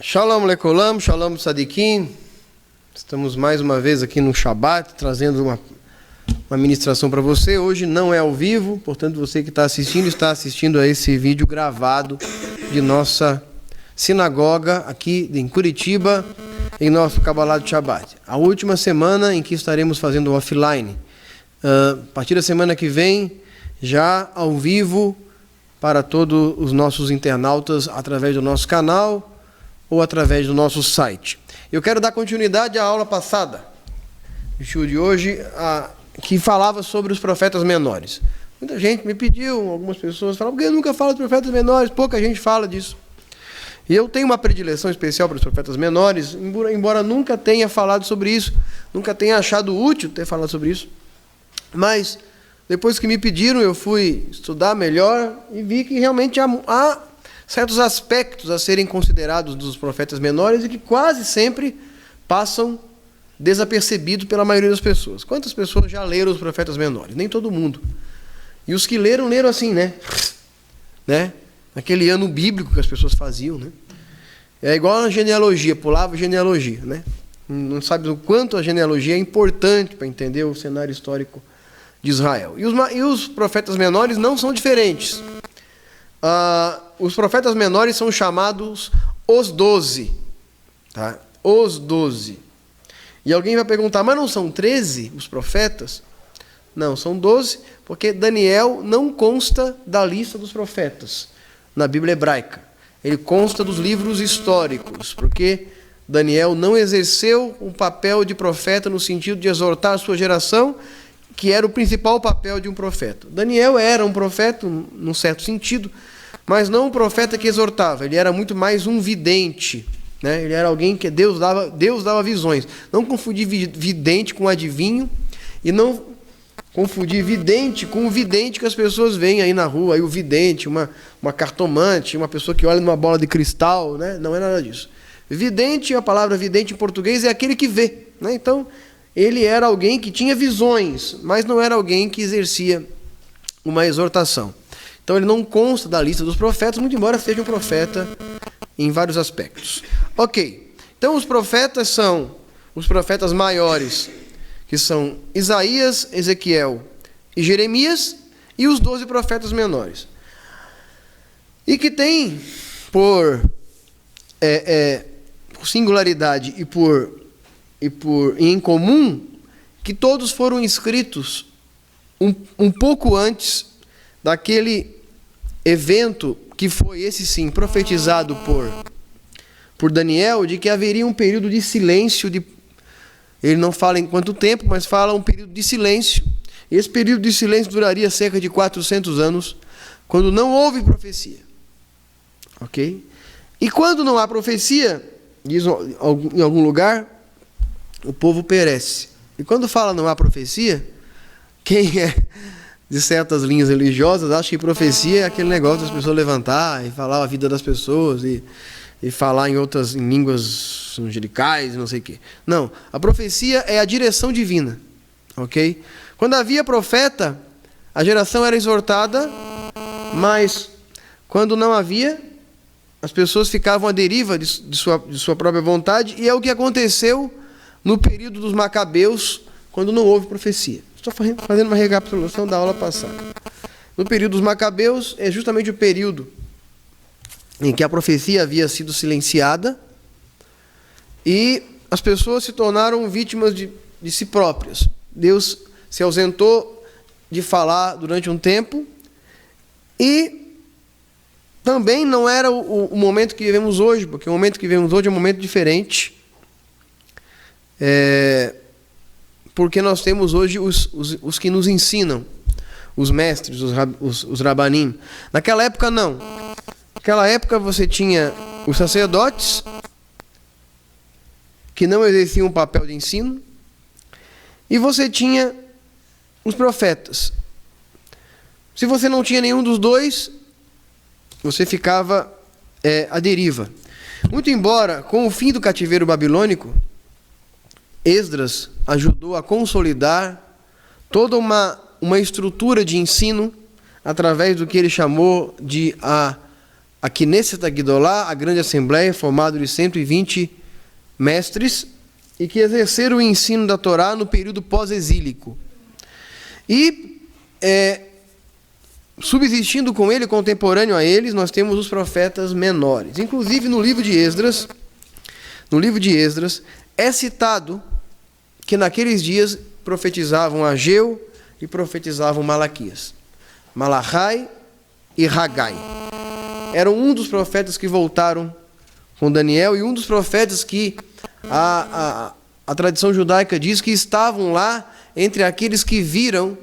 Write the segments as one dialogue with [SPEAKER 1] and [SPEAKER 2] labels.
[SPEAKER 1] Shalom Lekolam, Shalom Sadikim. Estamos mais uma vez aqui no Shabat, trazendo uma ministração para você. Hoje não é ao vivo, portanto você que está assistindo a esse vídeo gravado de nossa sinagoga aqui em Curitiba, em nosso Kabbalah de Shabat. A última semana em que estaremos fazendo offline. A partir da semana que vem, já ao vivo para todos os nossos internautas através do nosso canal ou através do nosso site. Eu quero dar continuidade à aula passada, o show de hoje, que falava sobre os profetas menores. Muita gente me pediu, algumas pessoas falaram, porque eu nunca falo de profetas menores, pouca gente fala disso. E eu tenho uma predileção especial para os profetas menores, embora nunca tenha falado sobre isso, nunca tenha achado útil ter falado sobre isso. Mas, depois que me pediram, eu fui estudar melhor e vi que realmente há certos aspectos a serem considerados dos profetas menores e que quase sempre passam desapercebidos pela maioria das pessoas. Quantas pessoas já leram os profetas menores? Nem todo mundo. E os que leram assim, né? Naquele ano bíblico que as pessoas faziam, né? É igual a genealogia, pulava genealogia, né? Não sabe o quanto a genealogia é importante para entender o cenário histórico de Israel. E os profetas menores não são diferentes. Os profetas menores são chamados os 12. Tá? Os 12. E alguém vai perguntar, mas não são 13 os profetas? Não, são 12, porque Daniel não consta da lista dos profetas na Bíblia hebraica. Ele consta dos livros históricos, porque Daniel não exerceu um papel de profeta no sentido de exortar a sua geração, que era o principal papel de um profeta. Daniel era um profeta, num certo sentido, mas não um profeta que exortava, ele era muito mais um vidente, né? Ele era alguém que Deus dava visões. Não confundir vidente com adivinho, e não confundir vidente com o vidente que as pessoas veem aí na rua, aí o vidente, uma cartomante, uma pessoa que olha numa bola de cristal, né? Não é nada disso. Vidente, a palavra vidente em português é aquele que vê, né? Então, ele era alguém que tinha visões, mas não era alguém que exercia uma exortação. Então ele não consta da lista dos profetas, muito embora seja um profeta em vários aspectos. Ok, então os profetas são os profetas maiores, que são Isaías, Ezequiel e Jeremias, e os 12 profetas menores. E que tem por singularidade e em comum que todos foram escritos um pouco antes daquele evento que foi, esse sim, profetizado por Daniel, de que haveria um período de silêncio, ele não fala em quanto tempo, mas fala um período de silêncio. Esse período de silêncio duraria cerca de 400 anos, quando não houve profecia. Ok? E quando não há profecia, diz em algum lugar, o povo perece. E quando fala não há profecia, quem é de certas linhas religiosas acha que profecia é aquele negócio das pessoas levantar e falar a vida das pessoas e falar em línguas angelicais, não sei o quê. Não, a profecia é a direção divina. Ok? Quando havia profeta, a geração era exortada, mas quando não havia, as pessoas ficavam à deriva de sua própria vontade, e é o que aconteceu no período dos Macabeus, quando não houve profecia. Estou fazendo uma recapitulação da aula passada. No período dos Macabeus, é justamente o período em que a profecia havia sido silenciada e as pessoas se tornaram vítimas de si próprias. Deus se ausentou de falar durante um tempo e também não era o momento que vivemos hoje, porque o momento que vivemos hoje é um momento diferente. Porque nós temos hoje os que nos ensinam, os mestres, os rabanim. Naquela época, não. Naquela época você tinha os sacerdotes, que não exerciam um papel de ensino, e você tinha os profetas. Se você não tinha nenhum dos dois, você ficava à deriva. Muito embora, com o fim do cativeiro babilônico, Esdras ajudou a consolidar toda uma estrutura de ensino através do que ele chamou de a Knesset Agdolá, a grande assembleia, formada de 120 mestres, e que exerceram o ensino da Torá no período pós-exílico. E, subsistindo com ele, contemporâneo a eles, nós temos os profetas menores. Inclusive, no livro de Esdras, é citado que naqueles dias profetizavam Ageu e profetizavam Malaquias. Malachai e Hagai. Eram um dos profetas que voltaram com Daniel e um dos profetas que a tradição judaica diz que estavam lá entre aqueles que viram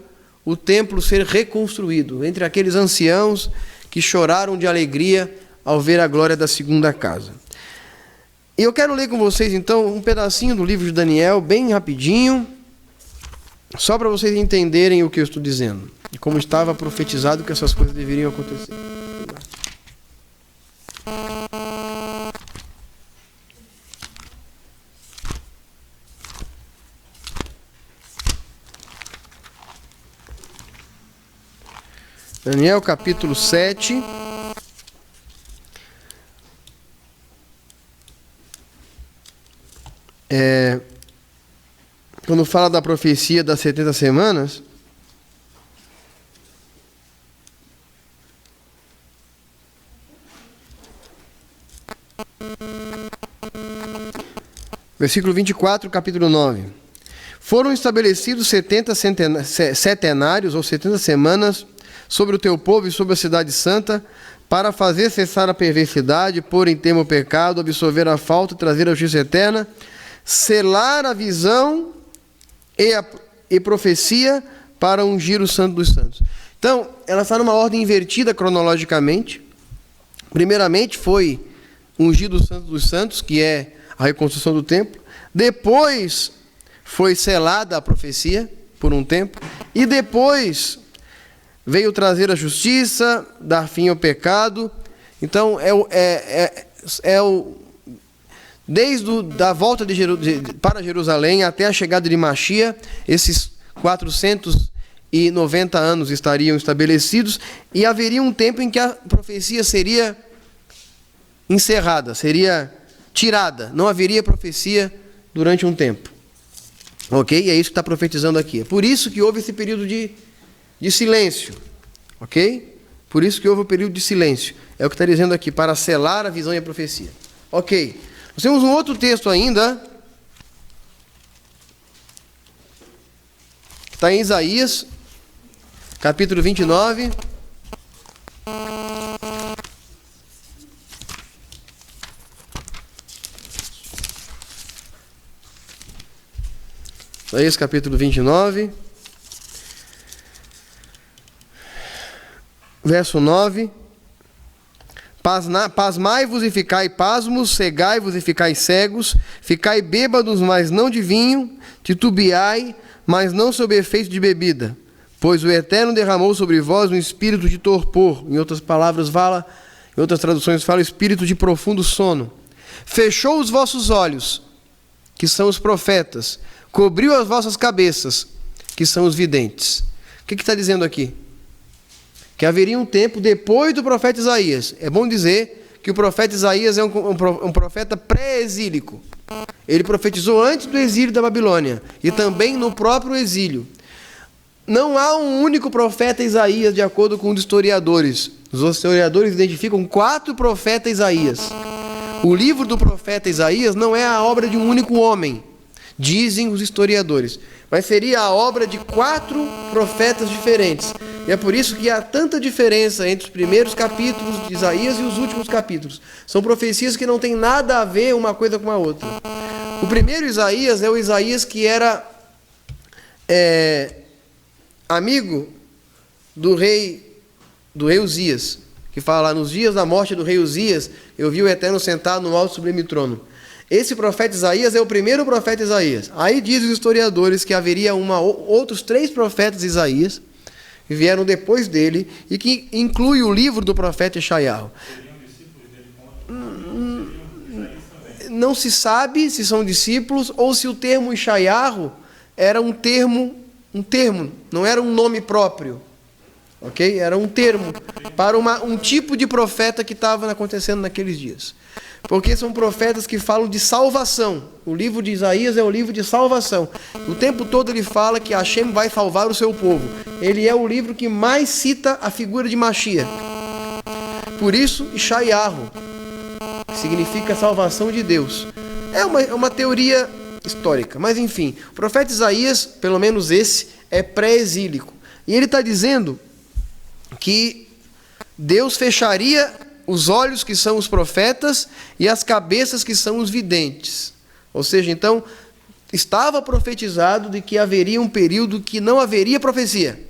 [SPEAKER 1] o templo ser reconstruído, entre aqueles anciãos que choraram de alegria ao ver a glória da segunda casa. E eu quero ler com vocês, então, um pedacinho do livro de Daniel, bem rapidinho, só para vocês entenderem o que eu estou dizendo, e como estava profetizado que essas coisas deveriam acontecer. Daniel, capítulo 7. Quando fala da profecia das 70 semanas, versículo 24, capítulo 9. Foram estabelecidos 70 setenários, ou 70 semanas, sobre o teu povo e sobre a cidade santa, para fazer cessar a perversidade, pôr em termo o pecado, absolver a falta, trazer a justiça eterna, selar a visão e profecia para ungir o santo dos santos. Então, ela está numa ordem invertida cronologicamente. Primeiramente foi ungido o santo dos santos, que é a reconstrução do templo. Depois foi selada a profecia por um tempo. E depois veio trazer a justiça, dar fim ao pecado. Então, desde da volta para Jerusalém até a chegada de Machia, esses 490 anos estariam estabelecidos e haveria um tempo em que a profecia seria encerrada, seria tirada. Não haveria profecia durante um tempo. Ok? E é isso que está profetizando aqui. É por isso que houve esse período de silêncio. Ok? Por isso que houve o período de silêncio. É o que está dizendo aqui, para selar a visão e a profecia. Ok. Nós temos um outro texto ainda, que está em Isaías, capítulo 29. Isaías, capítulo 29. Verso 9. Pasmai-vos e ficai pasmos, cegai-vos e ficai cegos, ficai bêbados, mas não de vinho, titubeai, mas não sob efeito de bebida, pois o Eterno derramou sobre vós um espírito de torpor, em outras palavras fala, em outras traduções fala espírito de profundo sono. Fechou os vossos olhos, que são os profetas, cobriu as vossas cabeças, que são os videntes. O que está dizendo aqui? Que haveria um tempo depois do profeta Isaías. É bom dizer que o profeta Isaías é um profeta pré-exílico. Ele profetizou antes do exílio da Babilônia e também no próprio exílio. não há um único profeta Isaías, de acordo com os historiadores. Os historiadores identificam 4 profetas Isaías. O livro do profeta Isaías não é a obra de um único homem, dizem os historiadores, mas seria a obra de 4 profetas diferentes. E é por isso que há tanta diferença entre os primeiros capítulos de Isaías e os últimos capítulos. São profecias que não têm nada a ver uma coisa com a outra. O primeiro Isaías é o Isaías que era amigo do rei Uzias, que fala: nos dias da morte do rei Uzias, eu vi o Eterno sentado no alto sublime trono. Esse profeta Isaías é o primeiro profeta Isaías. Aí dizem os historiadores que haveria outros 3 profetas Isaías, que vieram depois dele, e que inclui o livro do profeta Ishaiah. Não se sabe se são discípulos ou se o termo Ishaiah era um termo, não era um nome próprio. Ok? Era um termo para um tipo de profeta que estava acontecendo naqueles dias. Porque são profetas que falam de salvação. O livro de Isaías é o livro de salvação. O tempo todo ele fala que Hashem vai salvar o seu povo. Ele é o livro que mais cita a figura de Mashiach. Por isso, Ishaiah, que significa salvação de Deus. É uma teoria histórica. Mas enfim, o profeta Isaías, pelo menos esse, é pré-exílico. E ele está dizendo que Deus fecharia os olhos, que são os profetas, e as cabeças, que são os videntes. Ou seja, então, estava profetizado de que haveria um período que não haveria profecia.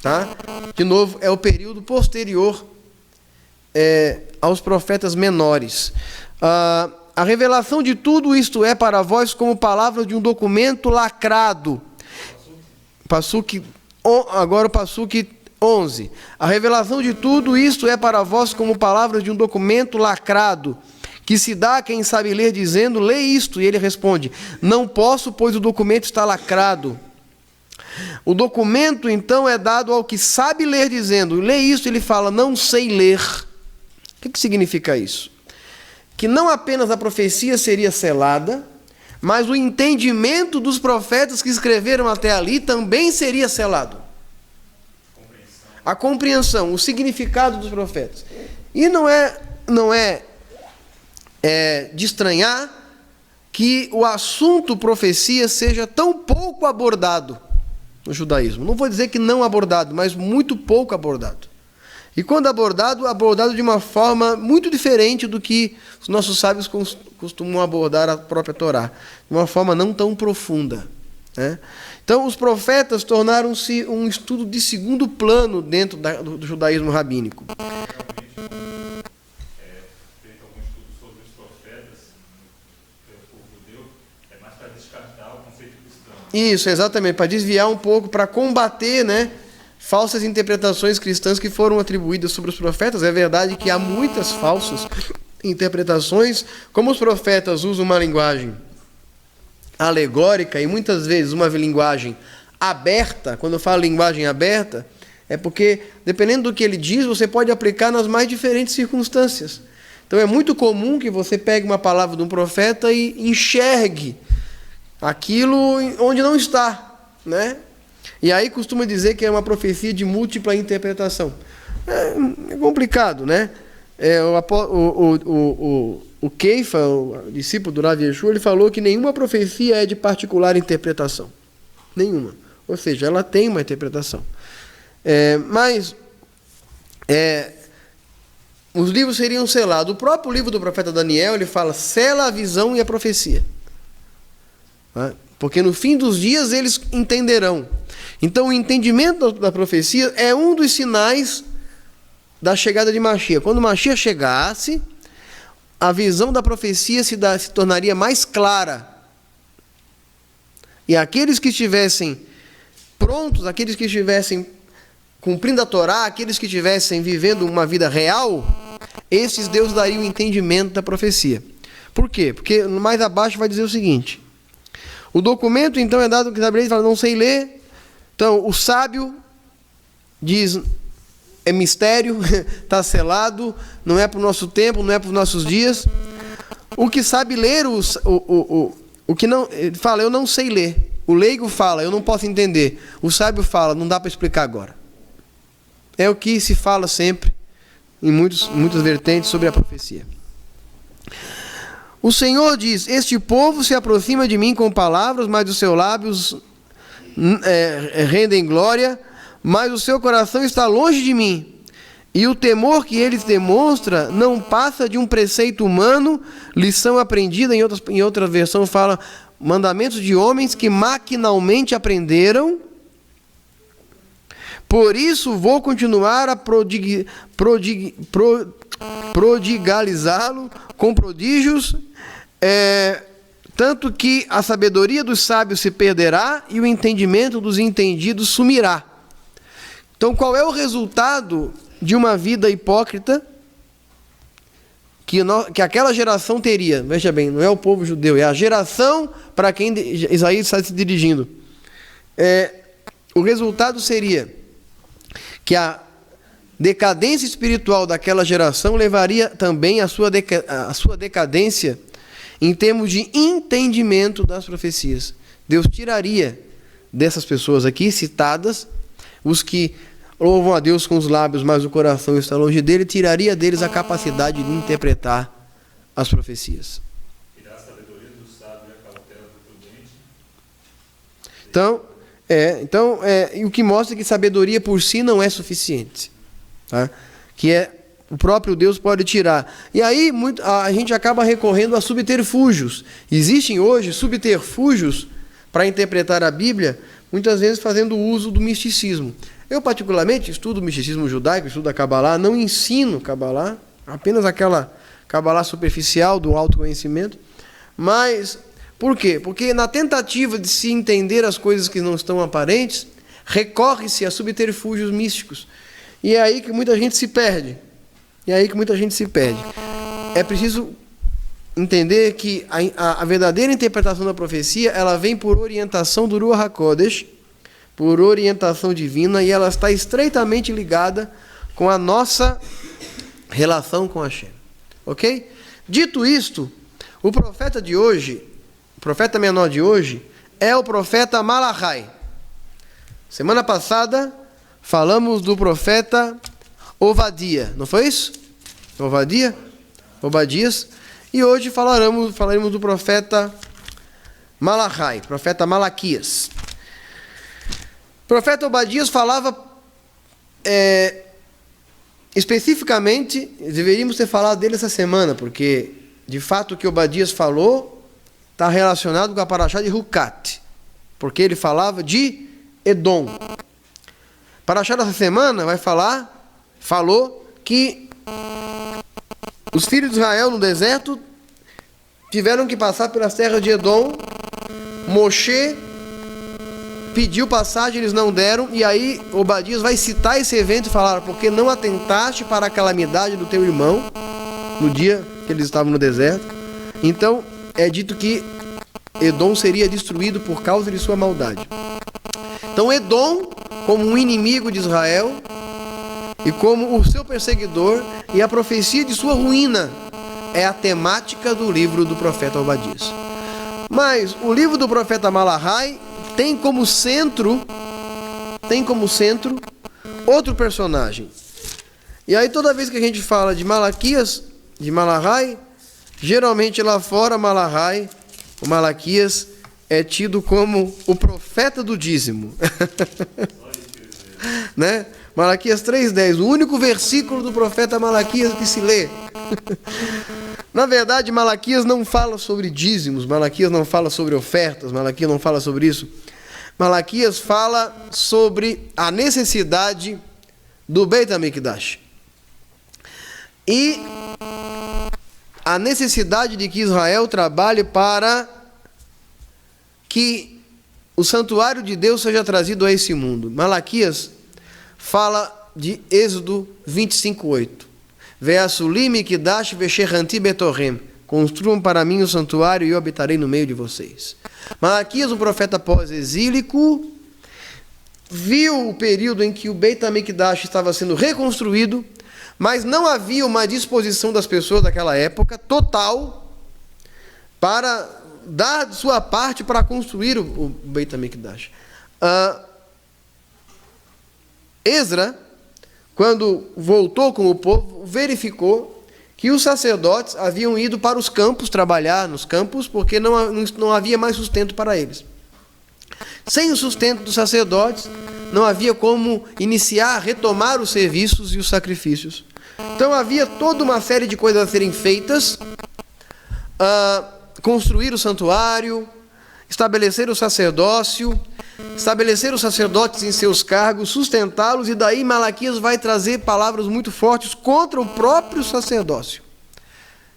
[SPEAKER 1] Tá? De novo, é o período posterior aos profetas menores. A revelação de tudo isto é para vós como palavra de um documento lacrado. Agora o Passuque 11. A revelação de tudo isto é para vós como palavras de um documento lacrado, que se dá a quem sabe ler, dizendo: lê isto. E ele responde: não posso, pois o documento está lacrado. O documento, então, é dado ao que sabe ler, dizendo: lê isto. Ele fala: não sei ler. O que significa isso? Que não apenas a profecia seria selada, mas o entendimento dos profetas que escreveram até ali também seria selado. A compreensão, o significado dos profetas. E não é de estranhar que o assunto profecia seja tão pouco abordado no judaísmo. Não vou dizer que não abordado, mas muito pouco abordado. E quando abordado de uma forma muito diferente do que os nossos sábios costumam abordar a própria Torá, de uma forma não tão profunda, né? Então, os profetas tornaram-se um estudo de segundo plano dentro do judaísmo rabínico.
[SPEAKER 2] Feito algum estudo sobre os profetas pelo povo judeu, é mais para descartar o conceito cristão.
[SPEAKER 1] Isso, exatamente, para desviar um pouco, para combater, né, falsas interpretações cristãs que foram atribuídas sobre os profetas. É verdade que há muitas falsas interpretações, como os profetas usam uma linguagem alegórica e muitas vezes uma linguagem aberta. Quando eu falo linguagem aberta, é porque, dependendo do que ele diz, você pode aplicar nas mais diferentes circunstâncias. Então é muito comum que você pegue uma palavra de um profeta e enxergue aquilo onde não está, né? E aí costuma dizer que é uma profecia de múltipla interpretação. É complicado, né? O Keifa, o discípulo do Rav Yeshua, ele falou que nenhuma profecia é de particular interpretação. Nenhuma. Ou seja, ela tem uma interpretação. Mas os livros seriam selados. O próprio livro do profeta Daniel, ele fala: sela a visão e a profecia. Porque no fim dos dias eles entenderão. Então o entendimento da profecia é um dos sinais da chegada de Mashiach. Quando Mashiach chegasse, a visão da profecia se tornaria mais clara. E aqueles que estivessem prontos, aqueles que estivessem cumprindo a Torá, aqueles que estivessem vivendo uma vida real, esses Deus daria o entendimento da profecia. Por quê? Porque mais abaixo vai dizer o seguinte: o documento então é dado que sabe ler, fala: não sei ler. Então o sábio diz: é mistério, está selado, não é para o nosso tempo, não é para os nossos dias. O que sabe ler, o que não, ele fala: eu não sei ler. O leigo fala, eu não posso entender. O sábio fala, não dá para explicar agora. É o que se fala sempre em muitas vertentes sobre a profecia. O Senhor diz: este povo se aproxima de mim com palavras, mas os seus lábios rendem glória, mas o seu coração está longe de mim. E o temor que eles demonstram não passa de um preceito humano, lição aprendida, em outra versão fala, mandamentos de homens que maquinalmente aprenderam. Por isso vou continuar a prodigalizá-lo com prodígios, tanto que a sabedoria dos sábios se perderá e o entendimento dos entendidos sumirá. Então, qual é o resultado de uma vida hipócrita que aquela geração teria? Veja bem, não é o povo judeu, é a geração para quem Isaías está se dirigindo. O resultado seria que a decadência espiritual daquela geração levaria também a sua decadência em termos de entendimento das profecias. Deus tiraria dessas pessoas aqui citadas, os que louvam a Deus com os lábios, mas o coração está longe dele, tiraria deles a capacidade de interpretar as profecias.
[SPEAKER 2] Tirar a sabedoria do sábio e a cautela do prudente.
[SPEAKER 1] Então, o que mostra que sabedoria por si não é suficiente. Tá? Que o próprio Deus pode tirar. E aí a gente acaba recorrendo a subterfúgios. Existem hoje subterfúgios para interpretar a Bíblia, muitas vezes fazendo uso do misticismo. Eu, particularmente, estudo o misticismo judaico, estudo a Kabbalah, não ensino Kabbalah, apenas aquela Kabbalah superficial do autoconhecimento. Mas, por quê? Porque na tentativa de se entender as coisas que não estão aparentes, recorre-se a subterfúgios místicos. E é aí que muita gente se perde. É preciso entender que a verdadeira interpretação da profecia, ela vem por orientação do Ruach HaKodesh, por orientação divina, e ela está estreitamente ligada com a nossa relação com Hashem. Ok? Dito isto, o profeta de hoje, o profeta menor de hoje, é o profeta Malachai. Semana passada, falamos do profeta Ovadia, não foi isso? Obadias. E hoje falaremos do profeta Malachai, profeta Malaquias. O profeta Obadias falava especificamente, deveríamos ter falado dele essa semana, porque de fato o que Obadias falou está relacionado com a Parashá de Hukat, porque ele falava de Edom. Parashá dessa semana falou que os filhos de Israel no deserto tiveram que passar pelas terras de Edom. Moshe pediu passagem, eles não deram, e aí Obadias vai citar esse evento e falar: porque não atentaste para a calamidade do teu irmão no dia que eles estavam no deserto. Então é dito que Edom seria destruído por causa de sua maldade. Então Edom, como um inimigo de Israel e como o seu perseguidor, e a profecia de sua ruína, é a temática do livro do profeta Obadias. Mas o livro do profeta Malachai tem como centro outro personagem. E aí toda vez que a gente fala de Malaquias, de Malachai, geralmente lá fora o Malaquias é tido como o profeta do dízimo. Né? Malaquias 3:10, o único versículo do profeta Malaquias que se lê. Na verdade, Malaquias não fala sobre dízimos, Malaquias não fala sobre ofertas, Malaquias não fala sobre isso. Malaquias fala sobre a necessidade do Beit HaMikdash e a necessidade de que Israel trabalhe para que o santuário de Deus seja trazido a esse mundo. Malaquias fala de Êxodo 25:8. Ve'asuli mikdash ve'sherhanti betorem. Construam para mim o santuário e eu habitarei no meio de vocês. Malaquias, um profeta pós-exílico, viu o período em que o Beit HaMikdash estava sendo reconstruído, mas não havia uma disposição das pessoas daquela época total para dar sua parte para construir o Beit HaMikdash. Esdra, quando voltou com o povo, verificou que os sacerdotes haviam ido para os campos, trabalhar nos campos, porque não havia mais sustento para eles. Sem o sustento dos sacerdotes, não havia como iniciar, retomar os serviços e os sacrifícios. Então havia toda uma série de coisas a serem feitas, construir o santuário, estabelecer o sacerdócio, estabelecer os sacerdotes em seus cargos, sustentá-los, e daí Malaquias vai trazer palavras muito fortes contra o próprio sacerdócio.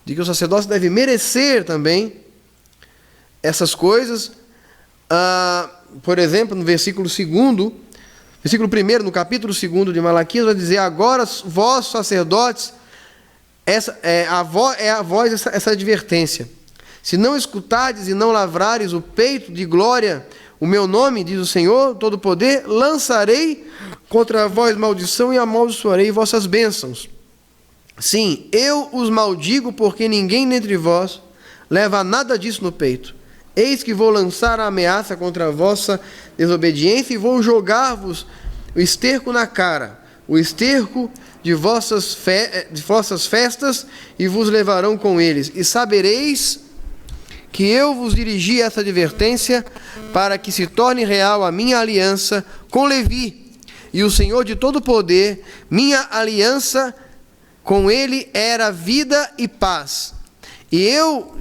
[SPEAKER 1] De que o sacerdócio deve merecer também essas coisas. Por exemplo, no versículo 2º, versículo 1º, no capítulo 2º de Malaquias, vai dizer: agora vós, sacerdotes, a vós essa advertência. Se não escutardes e não lavrares o peito de glória, o meu nome, diz o Senhor Todo-Poder, lançarei contra vós maldição e amaldiçoarei vossas bênçãos. Sim, eu os maldigo, porque ninguém dentre vós leva nada disso no peito. Eis que vou lançar a ameaça contra a vossa desobediência e vou jogar-vos o esterco na cara, o esterco de vossas festas, e vos levarão com eles. E sabereis que eu vos dirigi essa advertência para que se torne real a minha aliança com Levi. E o Senhor de todo poder, minha aliança com ele era vida e paz. E eu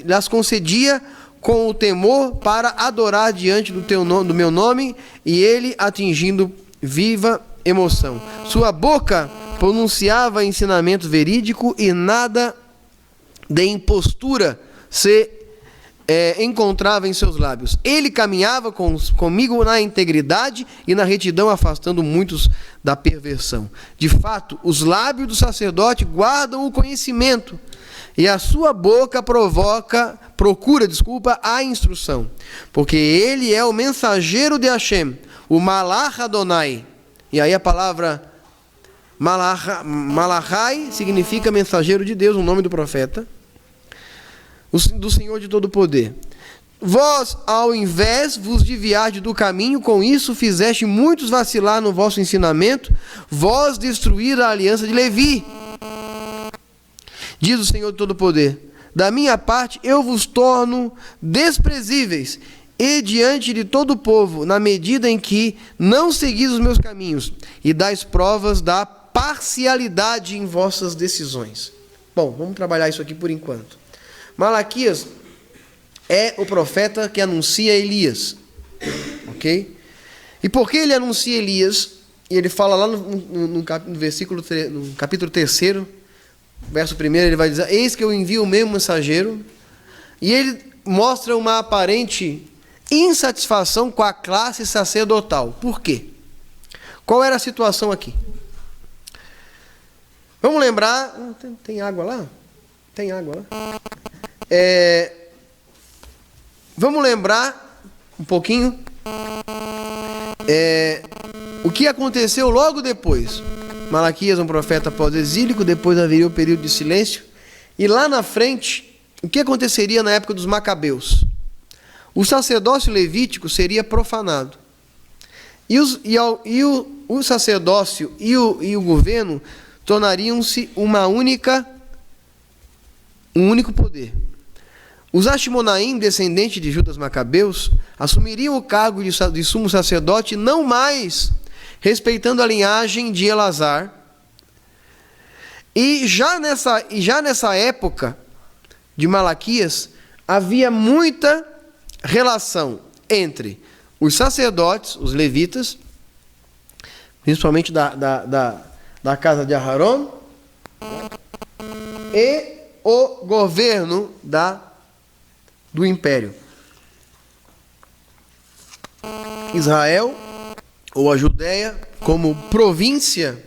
[SPEAKER 1] lhes concedia com o temor para adorar diante do meu nome, e ele atingindo viva emoção. Sua boca pronunciava ensinamento verídico e nada de impostura se encontrava em seus lábios. Ele caminhava comigo na integridade e na retidão, afastando muitos da perversão. De fato, os lábios do sacerdote guardam o conhecimento, e a sua boca procura a instrução, porque ele é o mensageiro de Hashem, o Malach Adonai. E aí a palavra Malachai significa mensageiro de Deus, o nome do profeta, do Senhor de todo poder. Vós, ao invés vos desviardes do caminho, com isso fizeste muitos vacilar no vosso ensinamento, vós destruíram a aliança de Levi. Diz o Senhor de todo poder: da minha parte eu vos torno desprezíveis e diante de todo o povo, na medida em que não seguis os meus caminhos e dais provas da parcialidade em vossas decisões. Bom, vamos trabalhar isso aqui por enquanto. Malaquias é o profeta que anuncia Elias, ok? E por que ele anuncia Elias? E ele fala lá no capítulo 3º, verso 1, ele vai dizer: eis que eu envio o meu mensageiro. E ele mostra uma aparente insatisfação com a classe sacerdotal. Por quê? Qual era a situação aqui? Vamos lembrar... Tem água lá? Tem água lá? Vamos lembrar um pouquinho o que aconteceu logo depois. Malaquias, um profeta pós-exílico, depois haveria o período de silêncio, e lá na frente, o que aconteceria na época dos Macabeus? O sacerdócio levítico seria profanado, e o sacerdócio e o governo tornariam-se um único poder. Os Ashmonaim, descendentes de Judas Macabeus, assumiriam o cargo de sumo sacerdote, não mais respeitando a linhagem de Elazar. E já nessa época de Malaquias, havia muita relação entre os sacerdotes, os levitas, principalmente da casa de Aharon, e o governo do império. Israel, ou a Judéia, como província,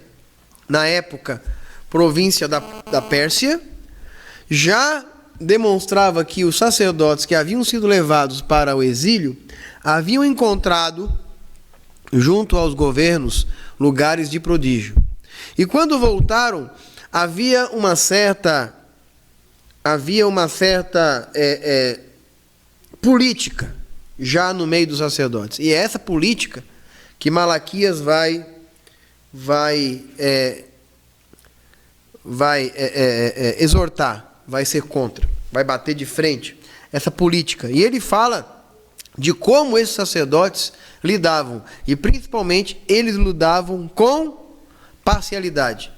[SPEAKER 1] na época, província da Pérsia, já demonstrava que os sacerdotes que haviam sido levados para o exílio haviam encontrado, junto aos governos, lugares de prodígio. E quando voltaram, havia uma certa havia uma certa política já no meio dos sacerdotes. E é essa política que Malaquias vai exortar, vai ser contra, vai bater de frente essa política. E ele fala de como esses sacerdotes lidavam, e principalmente eles lidavam com parcialidade.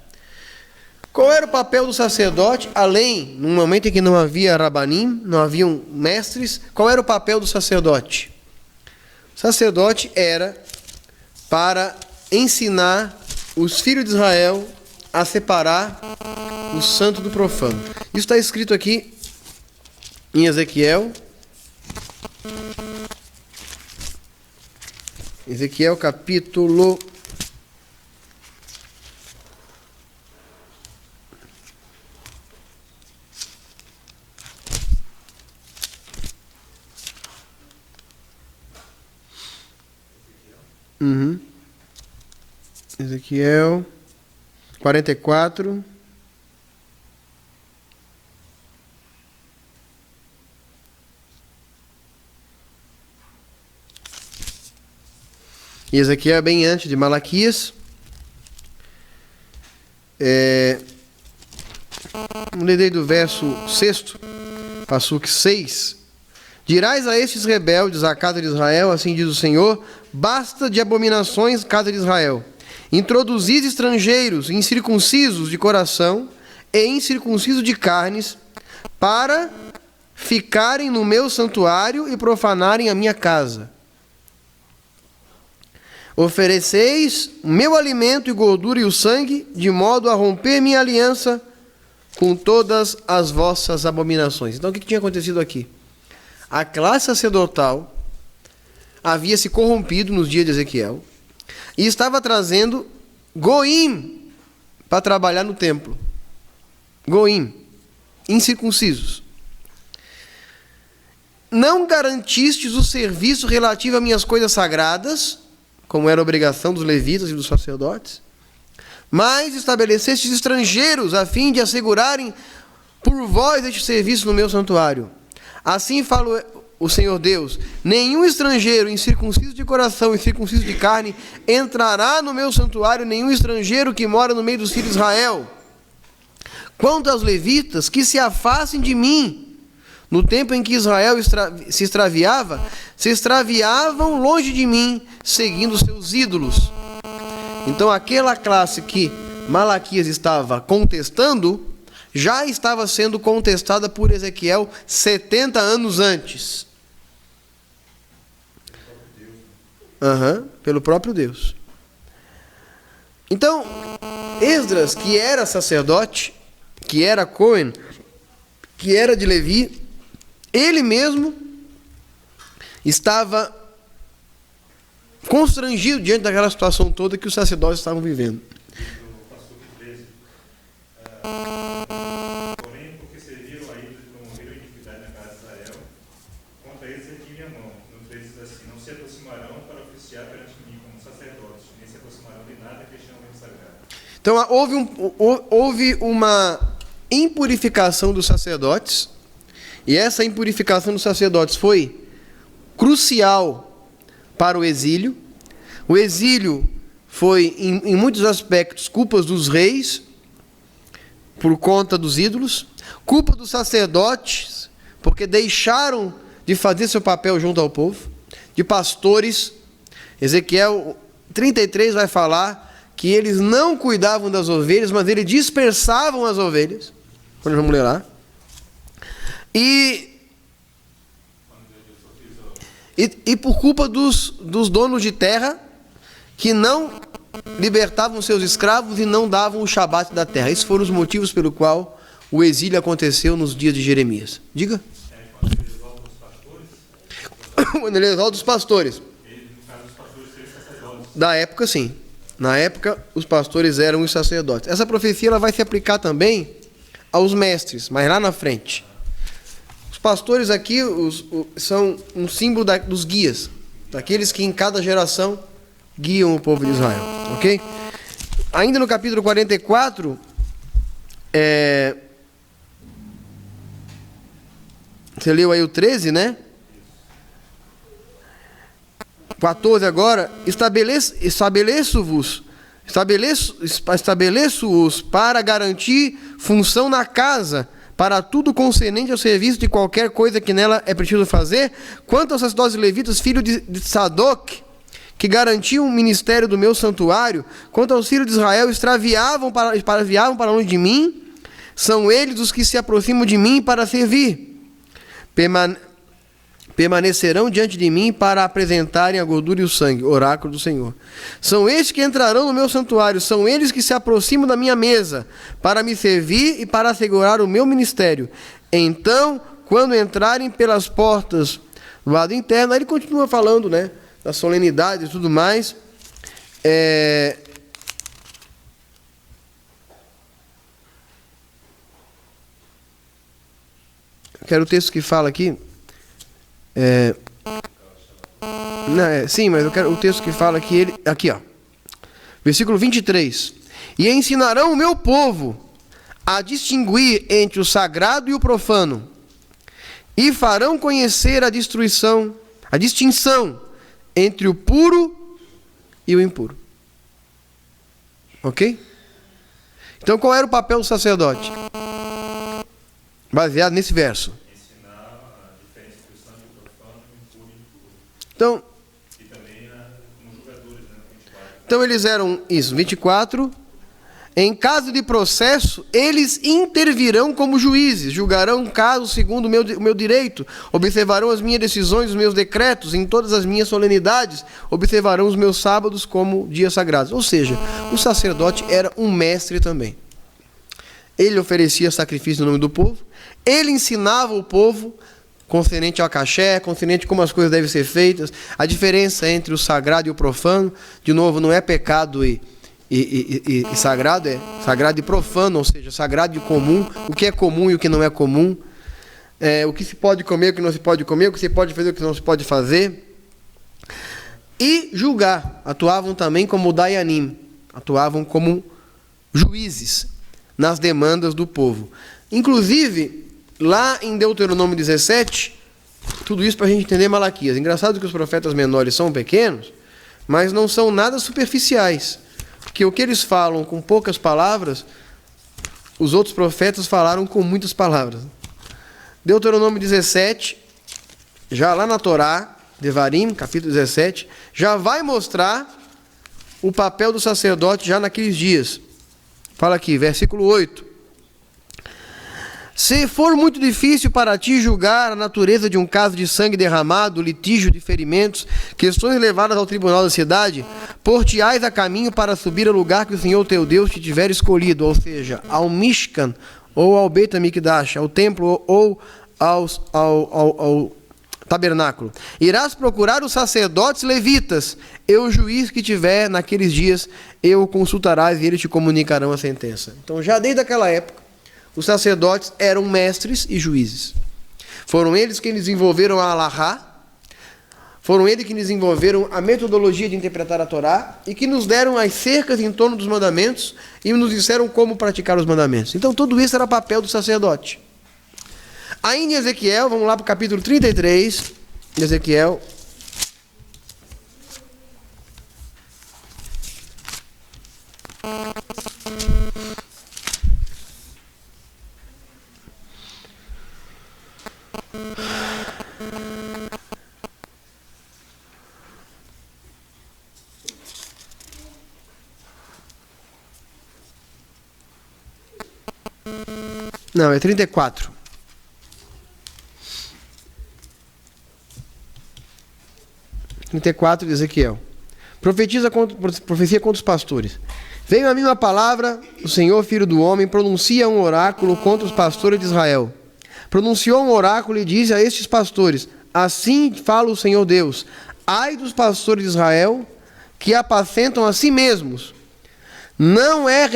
[SPEAKER 1] Qual era o papel do sacerdote, além, no momento em que não havia rabanim, não haviam mestres, qual era o papel do sacerdote? O sacerdote era para ensinar os filhos de Israel a separar o santo do profano. Isso está escrito aqui em Ezequiel. Ezequiel capítulo 44. E Ezequiel é bem antes de Malaquias. Lerei do verso 6, passuque 6. Dirás a estes rebeldes, a casa de Israel, assim diz o Senhor: basta de abominações, casa de Israel. Introduzis estrangeiros incircuncisos de coração e incircuncisos de carnes, para ficarem no meu santuário e profanarem a minha casa. Ofereceis meu alimento e gordura e o sangue, de modo a romper minha aliança com todas as vossas abominações. Então o que tinha acontecido aqui? A classe sacerdotal havia se corrompido nos dias de Ezequiel e estava trazendo goim para trabalhar no templo. Goim, incircuncisos. Não garantistes o serviço relativo a minhas coisas sagradas, como era a obrigação dos levitas e dos sacerdotes, mas estabelecestes estrangeiros a fim de assegurarem por vós este serviço no meu santuário. Assim fala o Senhor Deus: nenhum estrangeiro incircunciso de coração e circunciso de carne entrará no meu santuário, nenhum estrangeiro que mora no meio dos filhos de Israel. Quanto aos levitas, que se afastem de mim. No tempo em que Israel se extraviavam longe de mim, seguindo seus ídolos. Então aquela classe que Malaquias estava contestando, já estava sendo contestada por Ezequiel 70 anos antes. Pelo próprio Deus. Então, Esdras, que era sacerdote, que era Cohen, que era de Levi, ele mesmo estava constrangido diante daquela situação toda que os sacerdotes estavam vivendo.
[SPEAKER 2] Porém, porque serviram a ídolos e promoveram a iniquidade na casa de Israel, contra eles ergui minha mão. No 13 diz assim: não se aproximarão para oficiar perante mim como sacerdotes, nem se aproximarão de nada que chamam de sagrado.
[SPEAKER 1] Então houve uma impurificação dos sacerdotes, e essa impurificação dos sacerdotes foi crucial para o exílio. O exílio foi, em muitos aspectos, culpa dos reis, por conta dos ídolos, culpa dos sacerdotes, porque deixaram de fazer seu papel junto ao povo, de pastores. Ezequiel 33 vai falar que eles não cuidavam das ovelhas, mas eles dispersavam as ovelhas. Quando vamos ler lá. E por culpa dos donos de terra, que não libertavam seus escravos e não davam o Shabat da terra. Esses foram os motivos pelo qual o exílio aconteceu nos dias de Jeremias. Diga. Quando ele exalta os pastores. Da época, sim. Na época, os pastores eram os sacerdotes. Essa profecia ela vai se aplicar também aos mestres, mas lá na frente. Os pastores aqui são um símbolo dos guias, daqueles que em cada geração guiam o povo de Israel, ok? Ainda no capítulo 44, Você leu aí o 13, né? 14 agora. Estabeleço-os para garantir função na casa, para tudo concernente ao serviço de qualquer coisa que nela é preciso fazer. Quanto aos sacerdotes levitas, filho de Sadoc, que garantiam o ministério do meu santuário, quanto aos filhos de Israel, extraviavam para longe de mim, são eles os que se aproximam de mim para servir. Permanecerão diante de mim para apresentarem a gordura e o sangue, oráculo do Senhor. São estes que entrarão no meu santuário, são eles que se aproximam da minha mesa, para me servir e para assegurar o meu ministério. Então, quando entrarem pelas portas do lado interno, aí ele continua falando, né, da solenidade e tudo mais. Quero o texto que fala aqui. Sim, mas eu quero o texto que fala que ele... Aqui, ó. Versículo 23. E ensinarão o meu povo a distinguir entre o sagrado e o profano, e farão conhecer a distinção entre o puro e o impuro. Ok? Então, qual era o papel do sacerdote? Baseado nesse verso.
[SPEAKER 2] Ensinar a diferença entre o sangue profano e o impuro.
[SPEAKER 1] Então,
[SPEAKER 2] e também como julgadores, né? 24.
[SPEAKER 1] Então eles eram isso, 24. Em caso de processo, eles intervirão como juízes, julgarão casos segundo o meu direito, observarão as minhas decisões, os meus decretos, em todas as minhas solenidades, observarão os meus sábados como dias sagrados. Ou seja, o sacerdote era um mestre também. Ele oferecia sacrifício no nome do povo, ele ensinava o povo concernente ao caché, concernente como as coisas devem ser feitas, a diferença entre o sagrado e o profano. De novo, não é pecado e sagrado, é sagrado e profano, ou seja, sagrado e comum, o que é comum e o que não é comum, o que se pode comer, o que não se pode comer, o que se pode fazer, o que não se pode fazer. E julgar, atuavam também como dayanim, atuavam como juízes nas demandas do povo. Inclusive, lá em Deuteronômio 17, tudo isso para a gente entender Malaquias. Engraçado que os profetas menores são pequenos, mas não são nada superficiais. Porque o que eles falam com poucas palavras, os outros profetas falaram com muitas palavras. Deuteronômio 17, já lá na Torá, Devarim, capítulo 17, já vai mostrar o papel do sacerdote já naqueles dias. Fala aqui, versículo 8. Se for muito difícil para ti julgar a natureza de um caso de sangue derramado, litígio de ferimentos, questões levadas ao tribunal da cidade, por-te-ás a caminho para subir ao lugar que o Senhor teu Deus te tiver escolhido, ou seja, ao Mishkan, ou ao Beit HaMikdash, ao templo, ou ao tabernáculo. Irás procurar os sacerdotes levitas, e o juiz que tiver naqueles dias, eu o consultarás e eles te comunicarão a sentença. Então, já desde aquela época, os sacerdotes eram mestres e juízes. Foram eles que desenvolveram a Alahá, foram eles que desenvolveram a metodologia de interpretar a Torá e que nos deram as cercas em torno dos mandamentos e nos disseram como praticar os mandamentos. Então, tudo isso era papel do sacerdote. Aí em Ezequiel, vamos lá para o capítulo 33, Ezequiel. Não, é 34. De Ezequiel. Profecia contra os pastores. Veio a mim uma palavra, o Senhor, filho do homem, pronuncia um oráculo contra os pastores de Israel. Pronunciou um oráculo e disse a estes pastores: assim fala o Senhor Deus, ai dos pastores de Israel, que apacentam a si mesmos. Não é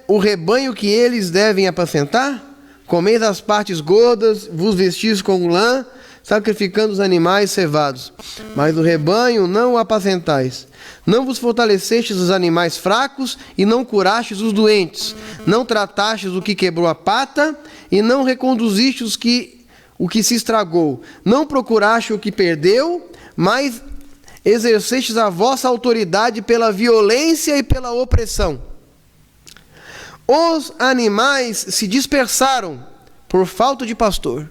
[SPEAKER 1] o rebanho que eles devem apacentar? Comeis as partes gordas, vos vestis com lã, sacrificando os animais cevados. Mas o rebanho não o apacentais. Não vos fortalecestes os animais fracos, e não curastes os doentes. Não tratastes o que quebrou a pata, e não reconduzistes o que se estragou. Não procuraste o que perdeu, mas exercestes a vossa autoridade pela violência e pela opressão. Os animais se dispersaram por falta de pastor.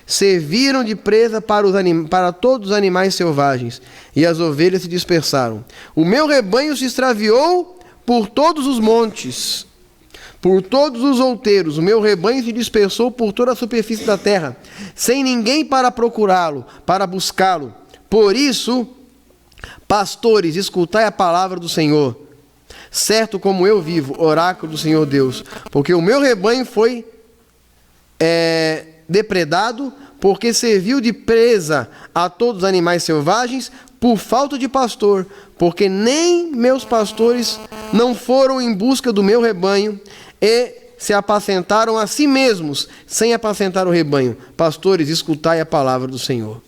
[SPEAKER 1] Serviram de presa para todos os animais selvagens, e as ovelhas se dispersaram. O meu rebanho se extraviou por todos os montes, por todos os outeiros. O meu rebanho se dispersou por toda a superfície da terra, sem ninguém para procurá-lo, para buscá-lo. Por isso, pastores, escutai a palavra do Senhor. Certo como eu vivo, oráculo do Senhor Deus, porque o meu rebanho foi depredado, porque serviu de presa a todos os animais selvagens, por falta de pastor, porque nem meus pastores não foram em busca do meu rebanho, e se apacentaram a si mesmos, sem apacentar o rebanho. Pastores, escutai a palavra do Senhor.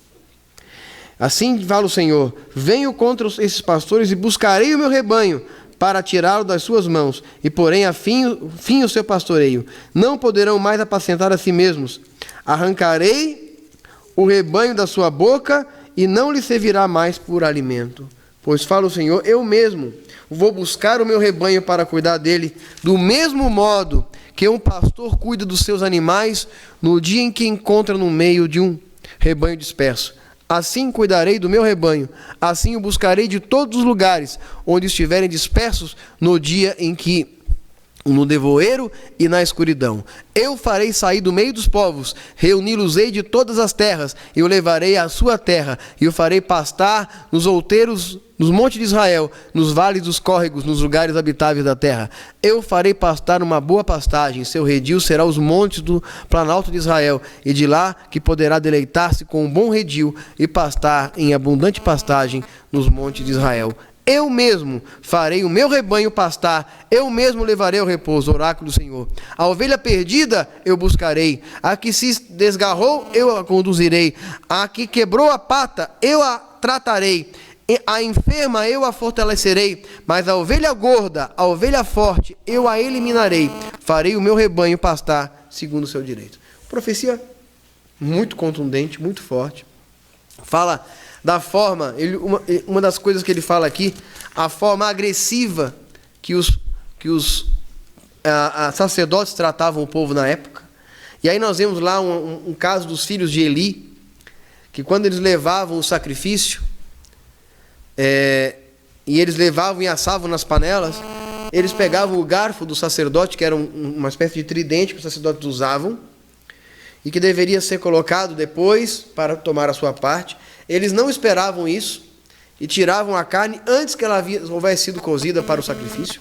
[SPEAKER 1] Assim fala o Senhor: venho contra esses pastores e buscarei o meu rebanho, para tirá-lo das suas mãos, e porém fim o seu pastoreio. Não poderão mais apacentar a si mesmos. Arrancarei o rebanho da sua boca, e não lhe servirá mais por alimento. Pois fala o Senhor: eu mesmo vou buscar o meu rebanho para cuidar dele, do mesmo modo que um pastor cuida dos seus animais no dia em que encontra no meio de um rebanho disperso. Assim cuidarei do meu rebanho, assim o buscarei de todos os lugares onde estiverem dispersos no dia em que no nevoeiro e na escuridão. Eu farei sair do meio dos povos, reuni-los-ei de todas as terras, e o levarei à sua terra, e o farei pastar nos outeiros, nos montes de Israel, nos vales dos córregos, nos lugares habitáveis da terra. Eu farei pastar uma boa pastagem, seu redil será os montes do planalto de Israel, e de lá que poderá deleitar-se com um bom redil, e pastar em abundante pastagem nos montes de Israel. Eu mesmo farei o meu rebanho pastar, eu mesmo levarei ao repouso, oráculo do Senhor. A ovelha perdida eu buscarei, a que se desgarrou eu a conduzirei, a que quebrou a pata eu a tratarei, a enferma eu a fortalecerei, mas a ovelha gorda, a ovelha forte, eu a eliminarei. Farei o meu rebanho pastar segundo o seu direito. Profecia muito contundente, muito forte. Fala da forma, uma das coisas que ele fala aqui, a forma agressiva que os sacerdotes tratavam o povo na época. E aí nós vemos lá um caso dos filhos de Eli, que quando eles levavam o sacrifício, e eles levavam e assavam nas panelas, eles pegavam o garfo do sacerdote, que era uma espécie de tridente que os sacerdotes usavam, e que deveria ser colocado depois para tomar a sua parte. Eles não esperavam isso e tiravam a carne antes que ela houvesse sido cozida para o sacrifício.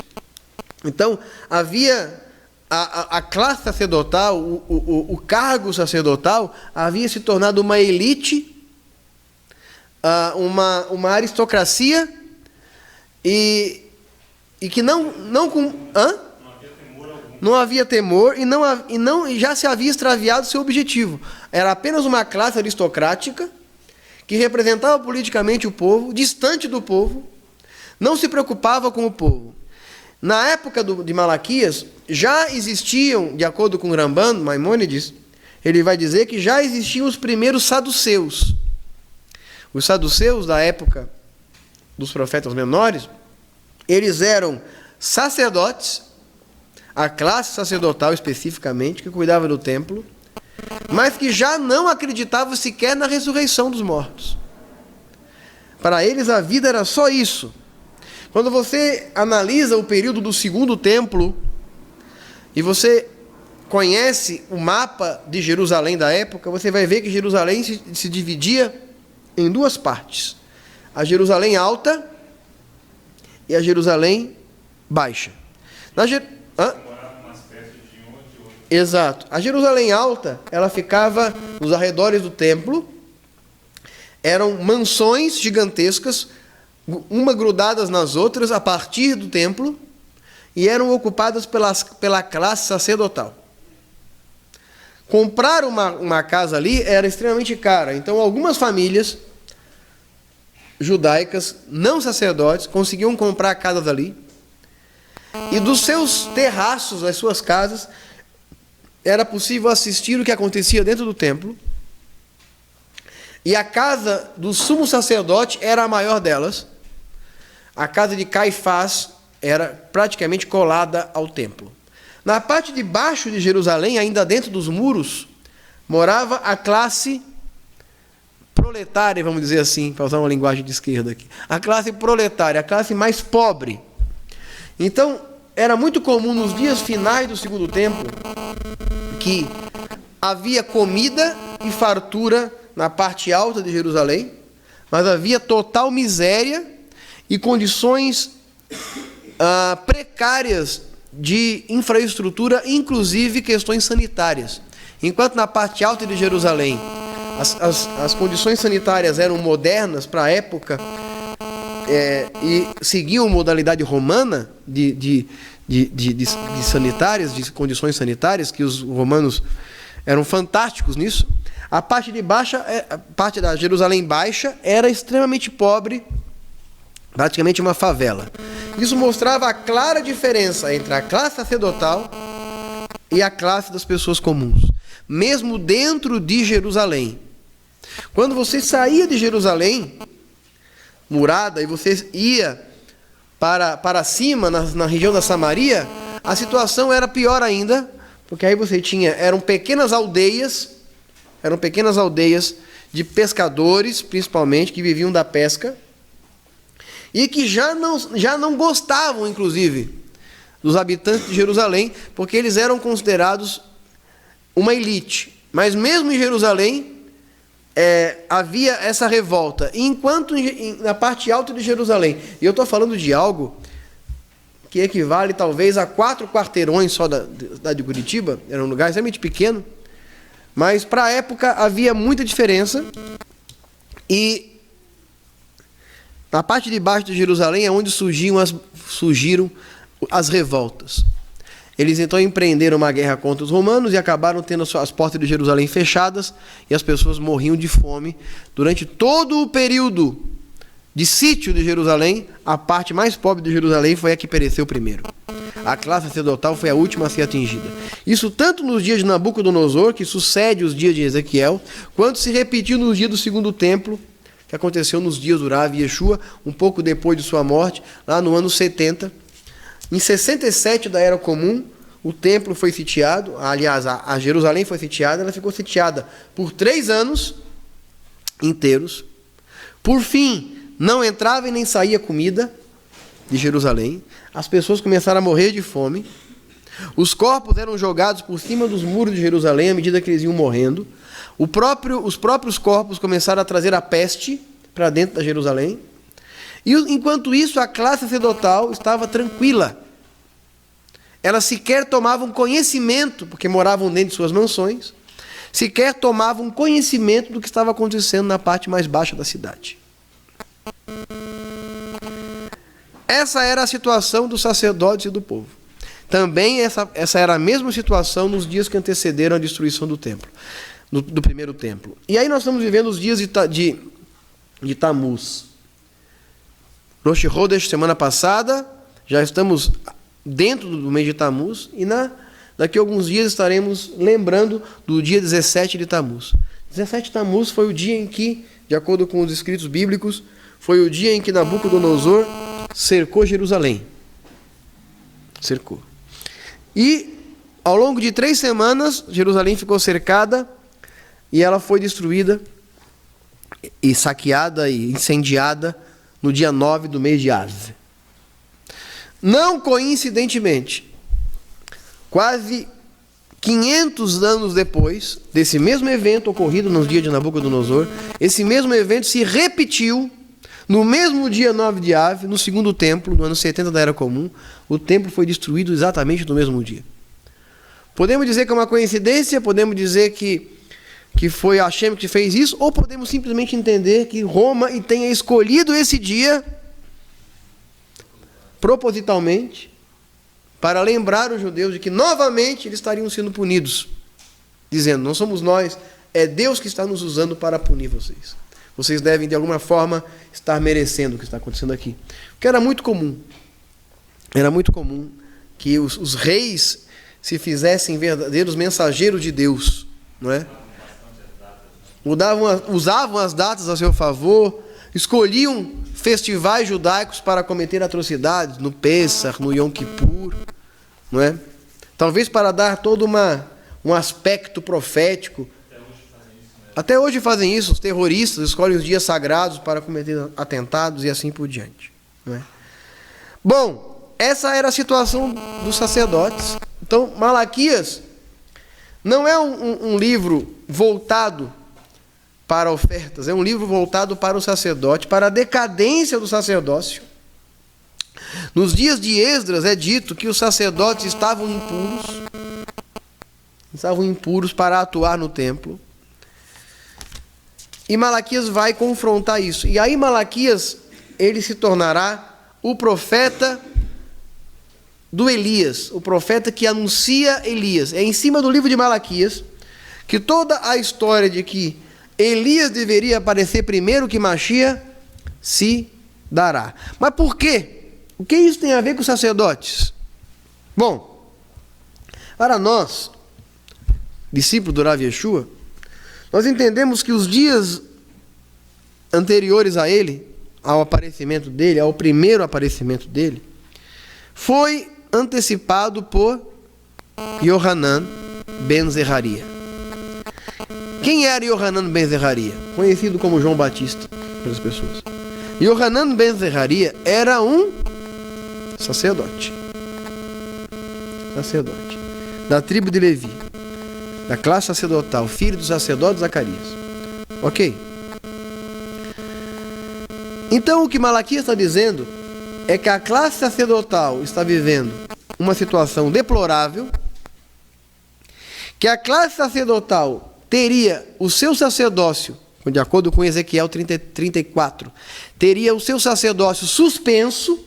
[SPEAKER 1] Então, havia a classe sacerdotal, o cargo sacerdotal, havia se tornado uma elite, uma aristocracia, e que não havia temor e já se havia extraviado seu objetivo. Era apenas uma classe aristocrática que representava politicamente o povo, distante do povo, não se preocupava com o povo. Na época de Malaquias, já existiam, de acordo com Ramban, Maimônides, ele vai dizer que já existiam os primeiros saduceus. Os saduceus da época dos profetas menores, eles eram sacerdotes, a classe sacerdotal especificamente, que cuidava do templo, mas que já não acreditavam sequer na ressurreição dos mortos. Para eles a vida era só isso. Quando você analisa o período do segundo templo, e você conhece o mapa de Jerusalém da época, você vai ver que Jerusalém se dividia em duas partes. A Jerusalém alta e a Jerusalém baixa. Exato. A Jerusalém alta, ela ficava nos arredores do templo. Eram mansões gigantescas, uma grudadas nas outras a partir do templo, e eram ocupadas pela classe sacerdotal. comprar uma casa ali era extremamente cara. Então, algumas famílias judaicas, não sacerdotes, conseguiam comprar casas ali. E dos seus terraços, das suas casas, era possível assistir o que acontecia dentro do templo. E a casa do sumo sacerdote era a maior delas. A casa de Caifás era praticamente colada ao templo. Na parte de baixo de Jerusalém, ainda dentro dos muros, morava a classe proletária, vamos dizer assim, para usar uma linguagem de esquerda aqui. A classe proletária, a classe mais pobre. Então, era muito comum nos dias finais do segundo templo que havia comida e fartura na parte alta de Jerusalém, mas havia total miséria e condições precárias de infraestrutura, inclusive questões sanitárias. Enquanto na parte alta de Jerusalém as condições sanitárias eram modernas para a época e seguiam modalidade romana de sanitárias, de condições sanitárias, que os romanos eram fantásticos nisso. A parte de baixa, a parte da Jerusalém Baixa, era extremamente pobre, praticamente uma favela. Isso mostrava a clara diferença entre a classe sacerdotal e a classe das pessoas comuns, mesmo dentro de Jerusalém. Quando você saía de Jerusalém, murada, e você ia para cima, na região da Samaria, a situação era pior ainda, porque aí você eram pequenas aldeias de pescadores, principalmente, que viviam da pesca, e que já não gostavam, inclusive, dos habitantes de Jerusalém, porque eles eram considerados uma elite. Mas mesmo em Jerusalém, havia essa revolta. E enquanto na parte alta de Jerusalém, e eu estou falando de algo que equivale talvez a 4 quarteirões só da cidade de Curitiba, era um lugar extremamente pequeno, mas para a época havia muita diferença. E na parte de baixo de Jerusalém é onde surgiram as revoltas. Eles então empreenderam uma guerra contra os romanos e acabaram tendo as portas de Jerusalém fechadas e as pessoas morriam de fome. Durante todo o período de sítio de Jerusalém, a parte mais pobre de Jerusalém foi a que pereceu primeiro. A classe sacerdotal foi a última a ser atingida. Isso tanto nos dias de Nabucodonosor, que sucede os dias de Ezequiel, quanto se repetiu nos dias do segundo templo, que aconteceu nos dias do Rav Yeshua, um pouco depois de sua morte, lá no ano 70. Em 67 da Era Comum, o templo foi sitiado, aliás, a Jerusalém foi sitiada, ela ficou sitiada por 3 anos inteiros. Por fim, não entrava e nem saía comida de Jerusalém. As pessoas começaram a morrer de fome. Os corpos eram jogados por cima dos muros de Jerusalém à medida que eles iam morrendo. Os próprios corpos começaram a trazer a peste para dentro da Jerusalém. E enquanto isso, a classe sacerdotal estava tranquila. Elas sequer tomavam conhecimento, porque moravam dentro de suas mansões, sequer tomavam conhecimento do que estava acontecendo na parte mais baixa da cidade. Essa era a situação dos sacerdotes e do povo. Também essa era a mesma situação nos dias que antecederam a destruição do templo, do primeiro templo. E aí nós estamos vivendo os dias de Tammuz. Rosh Chodesh, semana passada, já estamos dentro do mês de Tammuz, e daqui a alguns dias estaremos lembrando do dia 17 de Tammuz. 17 de Tammuz foi o dia em que, de acordo com os escritos bíblicos, foi o dia em que Nabucodonosor cercou Jerusalém. Cercou. E, ao longo de 3 semanas, Jerusalém ficou cercada e ela foi destruída e saqueada e incendiada no dia 9 do mês de Av. Não coincidentemente, quase 500 anos depois desse mesmo evento ocorrido nos dias de Nabucodonosor, esse mesmo evento se repetiu no mesmo dia 9 de Av, no segundo templo, no ano 70 da Era Comum. O templo foi destruído exatamente no mesmo dia. Podemos dizer que é uma coincidência, podemos dizer que foi a Hashem que fez isso, ou podemos simplesmente entender que Roma tenha escolhido esse dia propositalmente para lembrar os judeus de que novamente eles estariam sendo punidos dizendo: não somos nós, é Deus que está nos usando para punir vocês. Vocês devem, de alguma forma, estar merecendo o que está acontecendo aqui. Porque era muito comum que os reis se fizessem verdadeiros mensageiros de Deus, não é? Usavam as datas a seu favor, escolhiam festivais judaicos para cometer atrocidades, no Pêssar, no Yom Kippur, não é? Talvez para dar todo um aspecto profético. Até hoje fazem isso, os terroristas escolhem os dias sagrados para cometer atentados e assim por diante, não é? Bom, essa era a situação dos sacerdotes. Então, Malaquias não é um livro voltado para ofertas, é um livro voltado para o sacerdote, para a decadência do sacerdócio. Nos dias de Esdras é dito que os sacerdotes estavam impuros para atuar no templo. E Malaquias vai confrontar isso. E aí Malaquias, ele se tornará o profeta do Elias, o profeta que anuncia Elias. É em cima do livro de Malaquias que toda a história de que Elias deveria aparecer primeiro que Machia se dará. Mas por quê? O que isso tem a ver com os sacerdotes? Bom, para nós, discípulos do Rav Yeshua, nós entendemos que os dias anteriores a ele, ao aparecimento dele, ao primeiro aparecimento dele, foi antecipado por Yohanan ben Zeraria. Quem era Yohanan ben Zeraria? Conhecido como João Batista pelas pessoas. Yohanan ben Zeraria era um sacerdote da tribo de Levi, da classe sacerdotal, filho do sacerdote Zacarias. Ok? Então o que Malaquias está dizendo é que a classe sacerdotal está vivendo uma situação deplorável, que a classe sacerdotal teria o seu sacerdócio, de acordo com Ezequiel 34, teria o seu sacerdócio suspenso.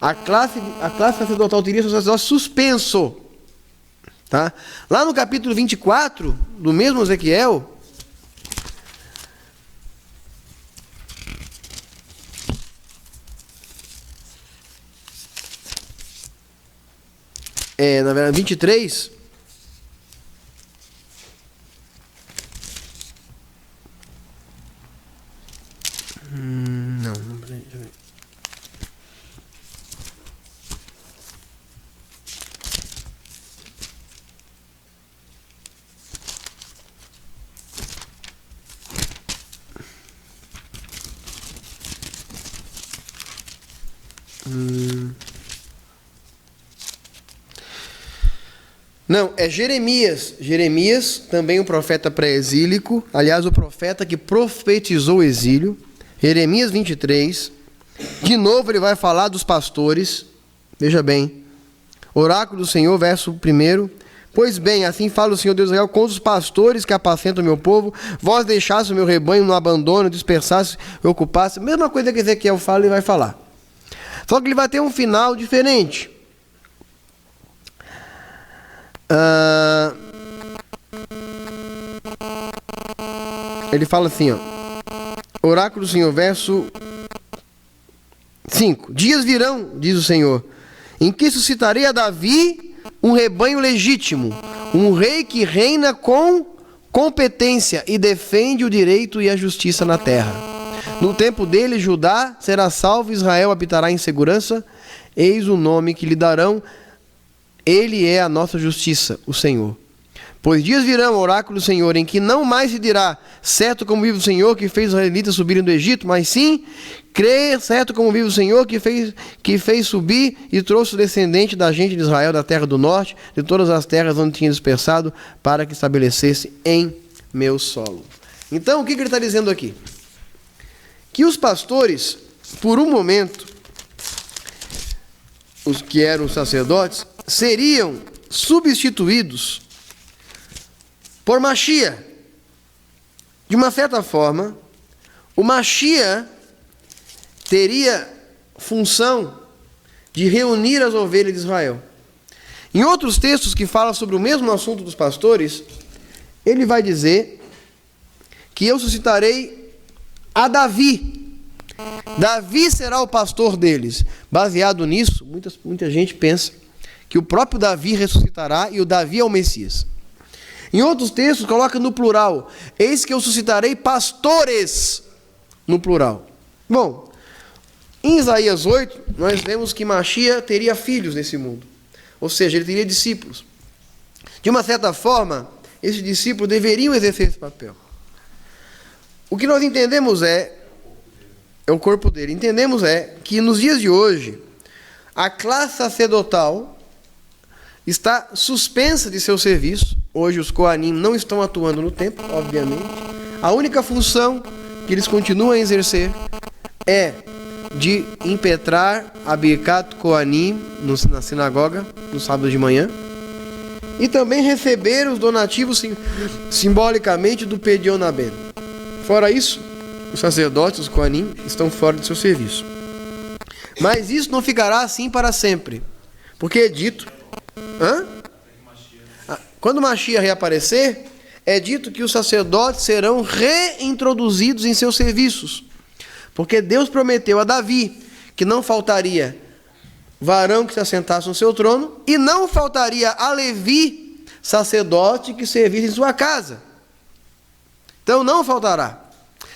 [SPEAKER 1] A classe sacerdotal teria o seu sacerdócio suspenso. Tá? Lá no capítulo 24, do mesmo Ezequiel, na verdade 23, deixa eu ver. Não, é Jeremias. Jeremias, também um profeta pré-exílico. Aliás, o profeta que profetizou o exílio. Jeremias 23. De novo ele vai falar dos pastores. Veja bem. Oráculo do Senhor, verso 1. Pois bem, assim fala o Senhor Deus de Israel, contra os pastores que apacentam o meu povo, vós deixaste o meu rebanho no abandono, dispersaste e ocupaste. Mesma coisa que Ezequiel fala, ele vai falar. Só que ele vai ter um final diferente. Ele fala assim, ó. Oráculo do Senhor, verso 5. Dias virão, diz o Senhor, em que suscitarei a Davi um rebanho legítimo, um rei que reina com competência e defende o direito e a justiça na terra. No tempo dele, Judá será salvo, Israel habitará em segurança. Eis o nome que lhe darão. Ele é a nossa justiça, o Senhor. Pois dias virão, oráculo do Senhor, em que não mais se dirá, certo como vive o Senhor que fez os israelitas subirem do Egito, mas sim, crê, certo como vive o Senhor que fez subir e trouxe o descendente da gente de Israel, da terra do norte, de todas as terras onde tinha dispersado, para que estabelecesse em meu solo. Então, o que ele está dizendo aqui? Que os pastores, por um momento, os que eram os sacerdotes, seriam substituídos por Machia. De uma certa forma, o Machia teria função de reunir as ovelhas de Israel. Em outros textos que falam sobre o mesmo assunto dos pastores, ele vai dizer que eu suscitarei a Davi. Davi será o pastor deles. Baseado nisso, muita gente pensa que o próprio Davi ressuscitará e o Davi é o Messias. Em outros textos, coloca no plural: eis que eu suscitarei pastores, no plural. Bom, em Isaías 8, nós vemos que Machia teria filhos nesse mundo. Ou seja, ele teria discípulos. De uma certa forma, esses discípulos deveriam exercer esse papel. O que nós entendemos é o corpo dele. Entendemos que nos dias de hoje, a classe sacerdotal está suspensa de seu serviço. Hoje os Koanim não estão atuando no templo, obviamente. A única função que eles continuam a exercer é de impetrar a Birkat Koanim na sinagoga, no sábado de manhã, e também receber os donativos simbolicamente do Pedion Aben. Fora isso, os sacerdotes, os Koanim, estão fora do seu serviço. Mas isso não ficará assim para sempre, porque é dito... Quando Mashiach reaparecer, é dito que os sacerdotes serão reintroduzidos em seus serviços. Porque Deus prometeu a Davi que não faltaria varão que se assentasse no seu trono e não faltaria a Levi, sacerdote, que servisse em sua casa. Então não faltará.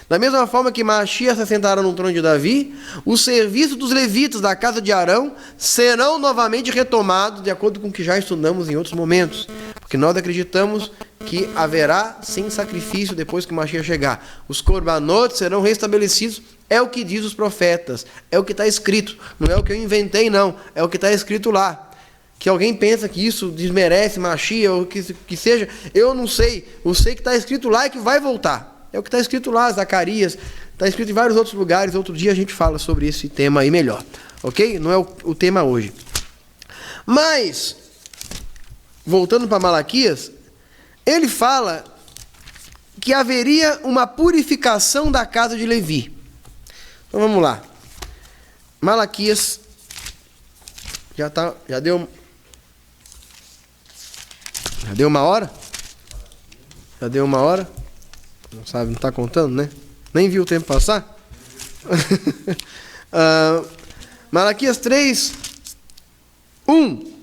[SPEAKER 1] Da mesma forma que Mashiach se assentará no trono de Davi, o serviço dos levitas da casa de Arão serão novamente retomados, de acordo com o que já estudamos em outros momentos. Porque nós acreditamos que haverá sim sacrifício depois que Mashiach chegar. Os korbanot serão restabelecidos, é o que diz os profetas, é o que está escrito. Não é o que eu inventei, não, é o que está escrito lá. Que alguém pensa que isso desmerece Mashiach, ou que seja, eu não sei. Eu sei que está escrito lá e que vai voltar. É o que está escrito lá, Zacarias, está escrito em vários outros lugares. Outro dia a gente fala sobre esse tema aí melhor, ok? Não é o tema hoje. Mas, voltando para Malaquias, ele fala que haveria uma purificação da casa de Levi. Então vamos lá. Malaquias, já deu uma hora? Já deu uma hora? Não sabe, não está contando, né? Nem viu o tempo passar? Malaquias 3, 1.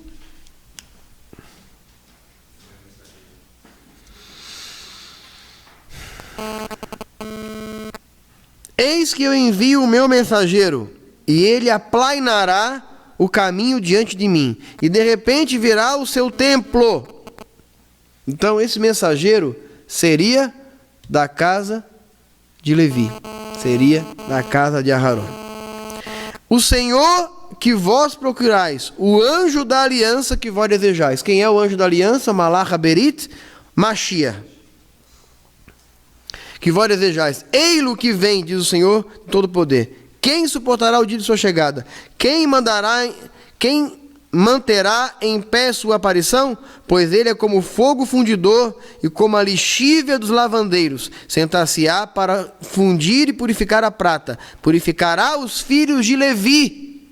[SPEAKER 1] Eis que eu envio o meu mensageiro, e ele aplainará o caminho diante de mim, e de repente virá o seu templo. Então esse mensageiro seria da casa de Levi, seria da casa de Aharon. O Senhor que vós procurais, o anjo da aliança que vós desejais. Quem é o anjo da aliança? Malach Haberit, Mashiach. Que vós desejais. Ei-lo que vem, diz o Senhor Todo-Poder. Quem suportará o dia de sua chegada? Quem manterá em pé sua aparição? Pois ele é como fogo fundidor e como a lixívia dos lavandeiros. Sentar-se-á para fundir e purificar a prata. Purificará os filhos de Levi.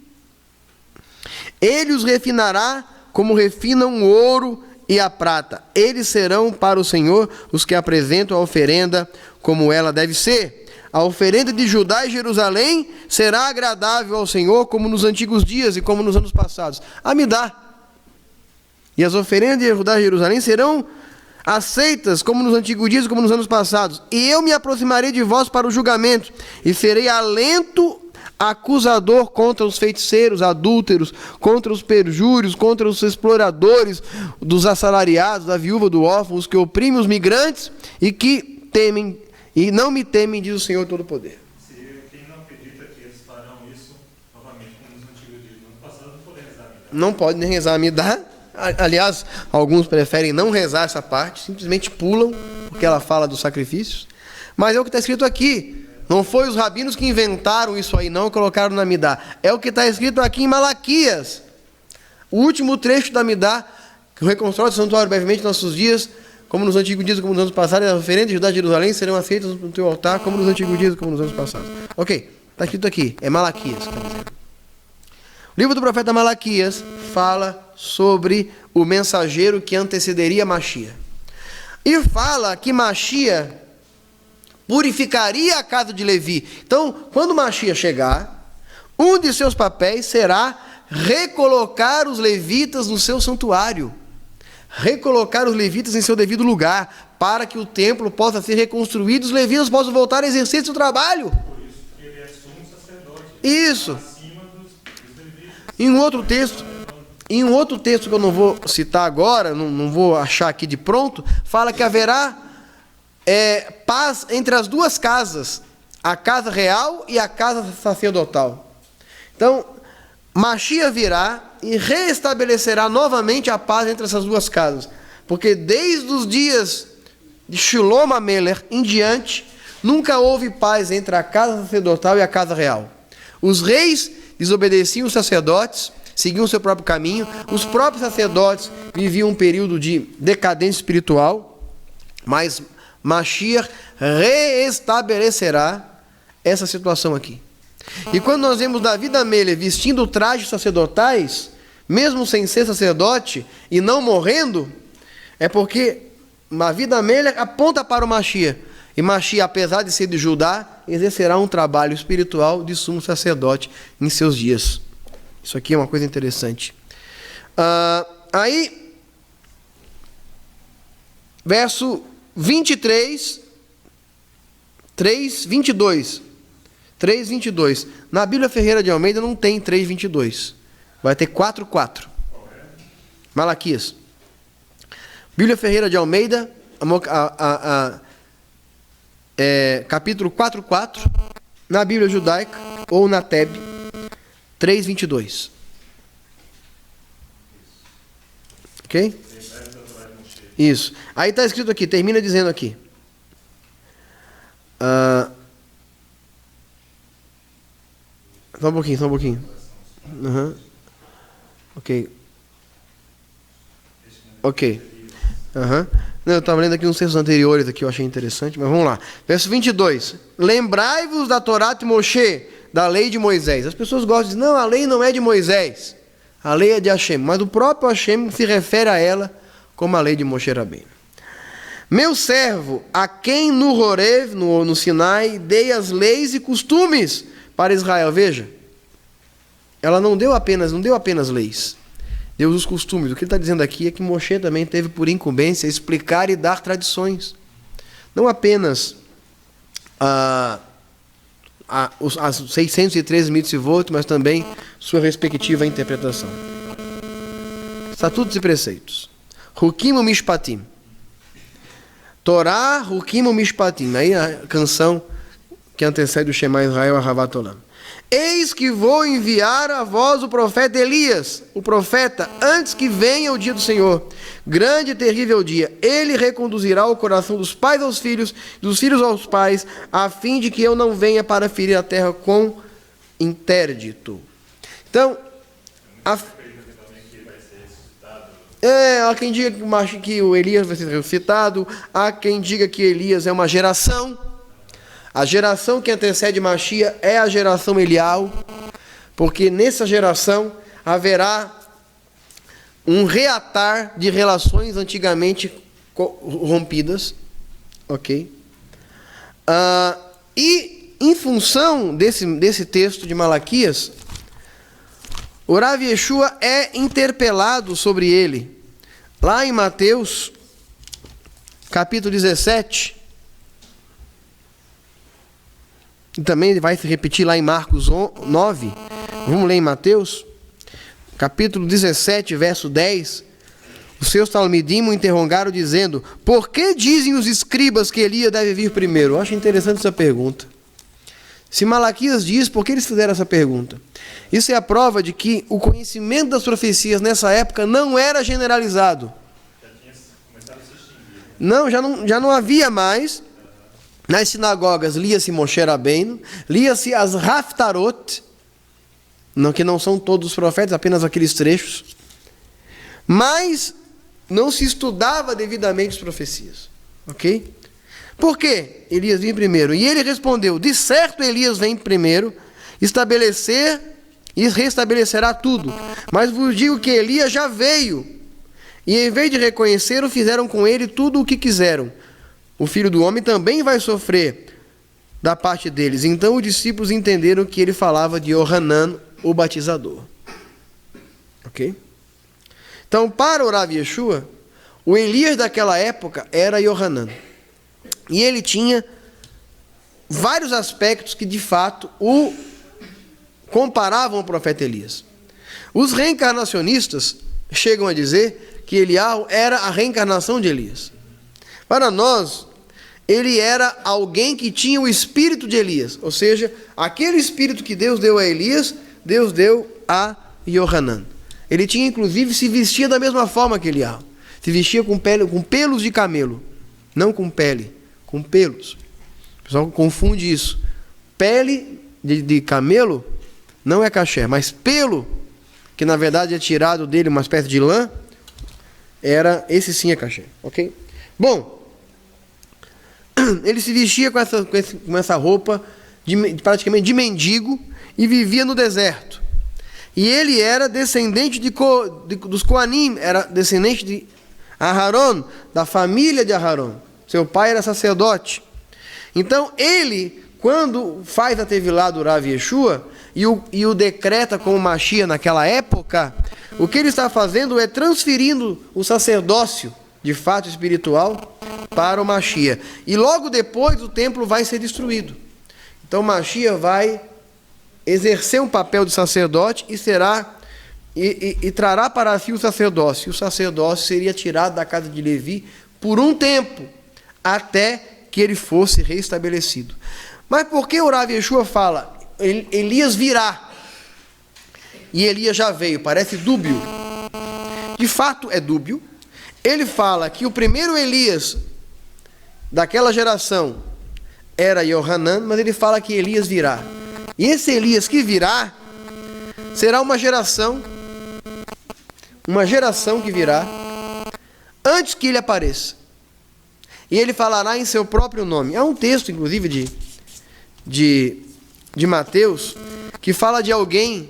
[SPEAKER 1] Ele os refinará como refinam o ouro e a prata. Eles serão para o Senhor os que apresentam a oferenda como ela deve ser. A oferenda de Judá e Jerusalém será agradável ao Senhor como nos antigos dias e como nos anos passados. Amidá. E as oferendas de Judá e Jerusalém serão aceitas como nos antigos dias e como nos anos passados. E eu me aproximarei de vós para o julgamento e serei alento acusador contra os feiticeiros, adúlteros, contra os perjúrios, contra os exploradores, dos assalariados, da viúva, do órfão, os que oprimem os migrantes e que temem e não me temem, diz o Senhor Todo-Poder.
[SPEAKER 2] Se quem não acredita que eles farão isso novamente como nos antigos dias, no ano passado, não pode rezar a Midá.
[SPEAKER 1] Não pode nem rezar a Midá. Aliás, alguns preferem não rezar essa parte, simplesmente pulam, porque ela fala dos sacrifícios. Mas é o que está escrito aqui. Não foi os rabinos que inventaram isso aí, não, e colocaram na Midá. É o que está escrito aqui em Malaquias. O último trecho da Midá, que reconstrói o santuário brevemente nos nossos dias, como nos antigos dias, como nos anos passados, as oferendas de Judá e Jerusalém serão aceitas no teu altar, como nos antigos dias, como nos anos passados. Ok, está escrito aqui, é Malaquias que está dizendo. livro do profeta Malaquias fala sobre o mensageiro que antecederia Mashiach. E fala que Mashiach purificaria a casa de Levi. Então, quando Mashiach chegar, um de seus papéis será recolocar os levitas no seu santuário. Recolocar os levitas em seu devido lugar, para que o templo possa ser reconstruído e os levitas possam voltar a exercer seu trabalho.
[SPEAKER 2] Por isso que ele é sumo sacerdote.
[SPEAKER 1] Isso.
[SPEAKER 2] Acima dos levitas.
[SPEAKER 1] Em um outro texto que eu não vou citar agora, não vou achar aqui de pronto, fala que haverá paz entre as duas casas, a casa real e a casa sacerdotal. Então, Mashiach virá e reestabelecerá novamente a paz entre essas duas casas. Porque desde os dias de Shlomo HaMelech em diante, nunca houve paz entre a casa sacerdotal e a casa real. Os reis desobedeciam os sacerdotes, seguiam o seu próprio caminho. Os próprios sacerdotes viviam um período de decadência espiritual. Mas Mashiach reestabelecerá essa situação aqui. E quando nós vemos Davi HaMelech vestindo trajes sacerdotais, mesmo sem ser sacerdote e não morrendo, é porque Davi HaMelech aponta para o Mashiach. E Mashiach, apesar de ser de Judá, exercerá um trabalho espiritual de sumo sacerdote em seus dias. Isso aqui é uma coisa interessante. Aí, verso 23, 3:22. 3:22. Na Bíblia Ferreira de Almeida não tem 3:22. Vai ter 4:4. Malaquias. Bíblia Ferreira de Almeida, capítulo 4:4. Na Bíblia Judaica, ou na Teb, 3:22. Ok? Isso. Aí está escrito aqui, termina dizendo aqui. Só um pouquinho. Uhum. Ok. Uhum. Não, eu estava lendo aqui uns textos anteriores aqui, eu achei interessante, mas vamos lá. Verso 22. Lembrai-vos da Torá de Moshe, da lei de Moisés. As pessoas gostam de dizer, não, a lei não é de Moisés. A lei é de Hashem. Mas o próprio Hashem se refere a ela como a lei de Moshe Rabbeinu. Meu servo, a quem no Horev, no Sinai, dei as leis e costumes para Israel. Veja, ela não deu apenas leis, deu os costumes. O que ele está dizendo aqui é que Moshe também teve por incumbência explicar e dar tradições. Não apenas as 613 mitzvot, mas também sua respectiva interpretação. Estatutos e preceitos. Hukim u'mishpatim. Torá, Hukim u'mishpatim. Aí a canção que antecede o Shema Israel, Ahavat Olam. Eis que vou enviar a vós o profeta Elias, o profeta, antes que venha o dia do Senhor. Grande e terrível dia. Ele reconduzirá o coração dos pais aos filhos, dos filhos aos pais, a fim de que eu não venha para ferir a terra com interdito. Então, há quem diga que o Elias vai ser ressuscitado, há quem diga que Elias é uma geração. A geração que antecede Mashiach é a geração Elial, porque nessa geração haverá um reatar de relações antigamente rompidas, ok? E em função desse texto de Malaquias, o Rav Yeshua é interpelado sobre ele. Lá em Mateus, capítulo 17, e também vai se repetir lá em Marcos 9, vamos ler em Mateus, capítulo 17, verso 10, os seus talmidim o interrogaram dizendo, por que dizem os escribas que Elias deve vir primeiro? Eu acho interessante essa pergunta. Se Malaquias diz, por que eles fizeram essa pergunta? Isso é a prova de que o conhecimento das profecias nessa época não era generalizado.
[SPEAKER 2] Já tinha começado a se extinguir.
[SPEAKER 1] Não, já não havia mais. Nas sinagogas lia-se Moshe Rabbeinu, lia-se as Haftarot, que não são todos os profetas, apenas aqueles trechos. Mas não se estudava devidamente as profecias. Ok? Por quê? Elias vem primeiro. E ele respondeu, de certo Elias vem primeiro, estabelecer e restabelecerá tudo. Mas vos digo que Elias já veio, e em vez de reconhecê-lo, fizeram com ele tudo o que quiseram. O Filho do Homem também vai sofrer da parte deles. Então os discípulos entenderam que ele falava de Yohanan, o batizador. Ok? Então, para o Rav Yeshua, o Elias daquela época era Yohanan. E ele tinha vários aspectos que, de fato, o comparavam ao profeta Elias. Os reencarnacionistas chegam a dizer que Eliyahu era a reencarnação de Elias. Para nós, ele era alguém que tinha o espírito de Elias, ou seja, aquele espírito que Deus deu a Elias, Deus deu a Yohanan. Ele tinha, inclusive, se vestia da mesma forma que Eliyahu. Se vestia com pelos de camelo, não com pele, com pelos. O pessoal confunde isso. Pele de camelo não é caché, mas pelo, que na verdade é tirado dele uma espécie de lã, esse sim é caché, ok? Bom, ele se vestia com essa roupa praticamente de mendigo e vivia no deserto. E ele era descendente dos Koanim, era descendente de Aharon, da família de Aharon. Seu pai era sacerdote. Então ele, quando faz a Tevilá do Rav Yeshua e o decreta como Mashiach naquela época, o que ele está fazendo é transferindo o sacerdócio, de fato espiritual, para o Mashiach. E logo depois o templo vai ser destruído. Então o Mashiach vai exercer um papel de sacerdote e trará para si o sacerdócio. E o sacerdócio seria tirado da casa de Levi por um tempo, até que ele fosse restabelecido. Mas por que o Rav Yeshua fala, Elias virá, e Elias já veio? Parece dúbio. De fato é dúbio. Ele fala que o primeiro Elias daquela geração era Yohanan, mas ele fala que Elias virá. E esse Elias que virá será uma geração que virá antes que ele apareça. E ele falará em seu próprio nome. Há um texto, inclusive, de Mateus, que fala de alguém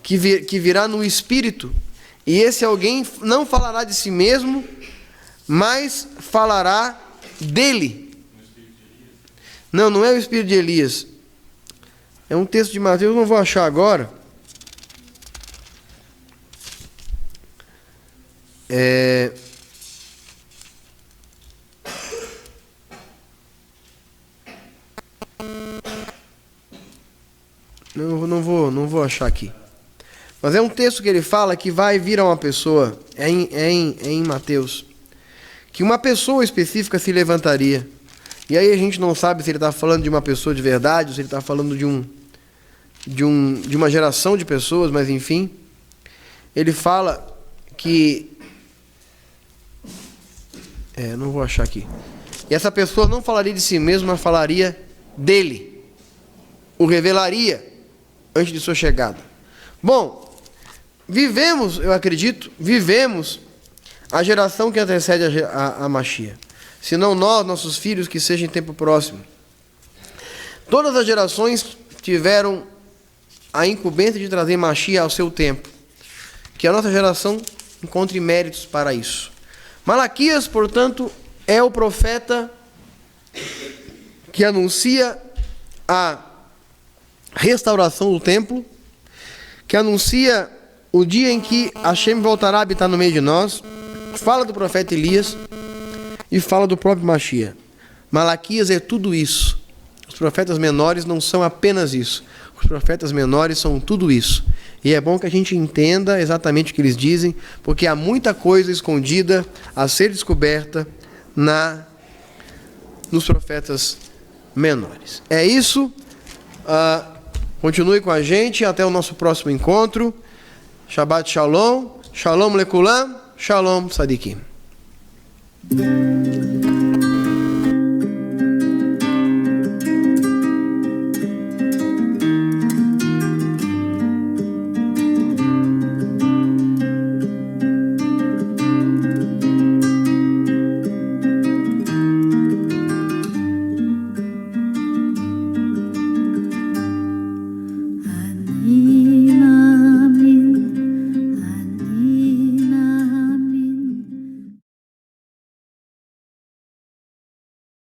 [SPEAKER 1] que virá no Espírito. E esse alguém não falará de si mesmo, mas falará dele. Não é o Espírito de Elias. É um texto de Mateus, não vou achar agora. Não vou achar aqui. Mas é um texto que ele fala que vai vir a uma pessoa, é em Mateus, que uma pessoa específica se levantaria. E aí a gente não sabe se ele está falando de uma pessoa de verdade, ou se ele está falando de uma geração de pessoas, mas enfim. Ele fala que... não vou achar aqui. E essa pessoa não falaria de si mesma, mas falaria dele. O revelaria antes de sua chegada. Bom, eu acredito, vivemos a geração que antecede a Mashiach. Se não nós, nossos filhos, que sejam em tempo próximo. Todas as gerações tiveram a incumbência de trazer Mashiach ao seu tempo. Que a nossa geração encontre méritos para isso. Malaquias, portanto, é o profeta que anuncia a restauração do templo, que anuncia o dia em que Hashem voltará a habitar no meio de nós, fala do profeta Elias e fala do próprio Mashiach. Malaquias é tudo isso. Os profetas menores não são apenas isso. Os profetas menores são tudo isso. E é bom que a gente entenda exatamente o que eles dizem, porque há muita coisa escondida a ser descoberta nos profetas menores. É isso. Continue com a gente. Até o nosso próximo encontro. Shabbat Shalom. Shalom Lekulam. Shalom Tzadikim.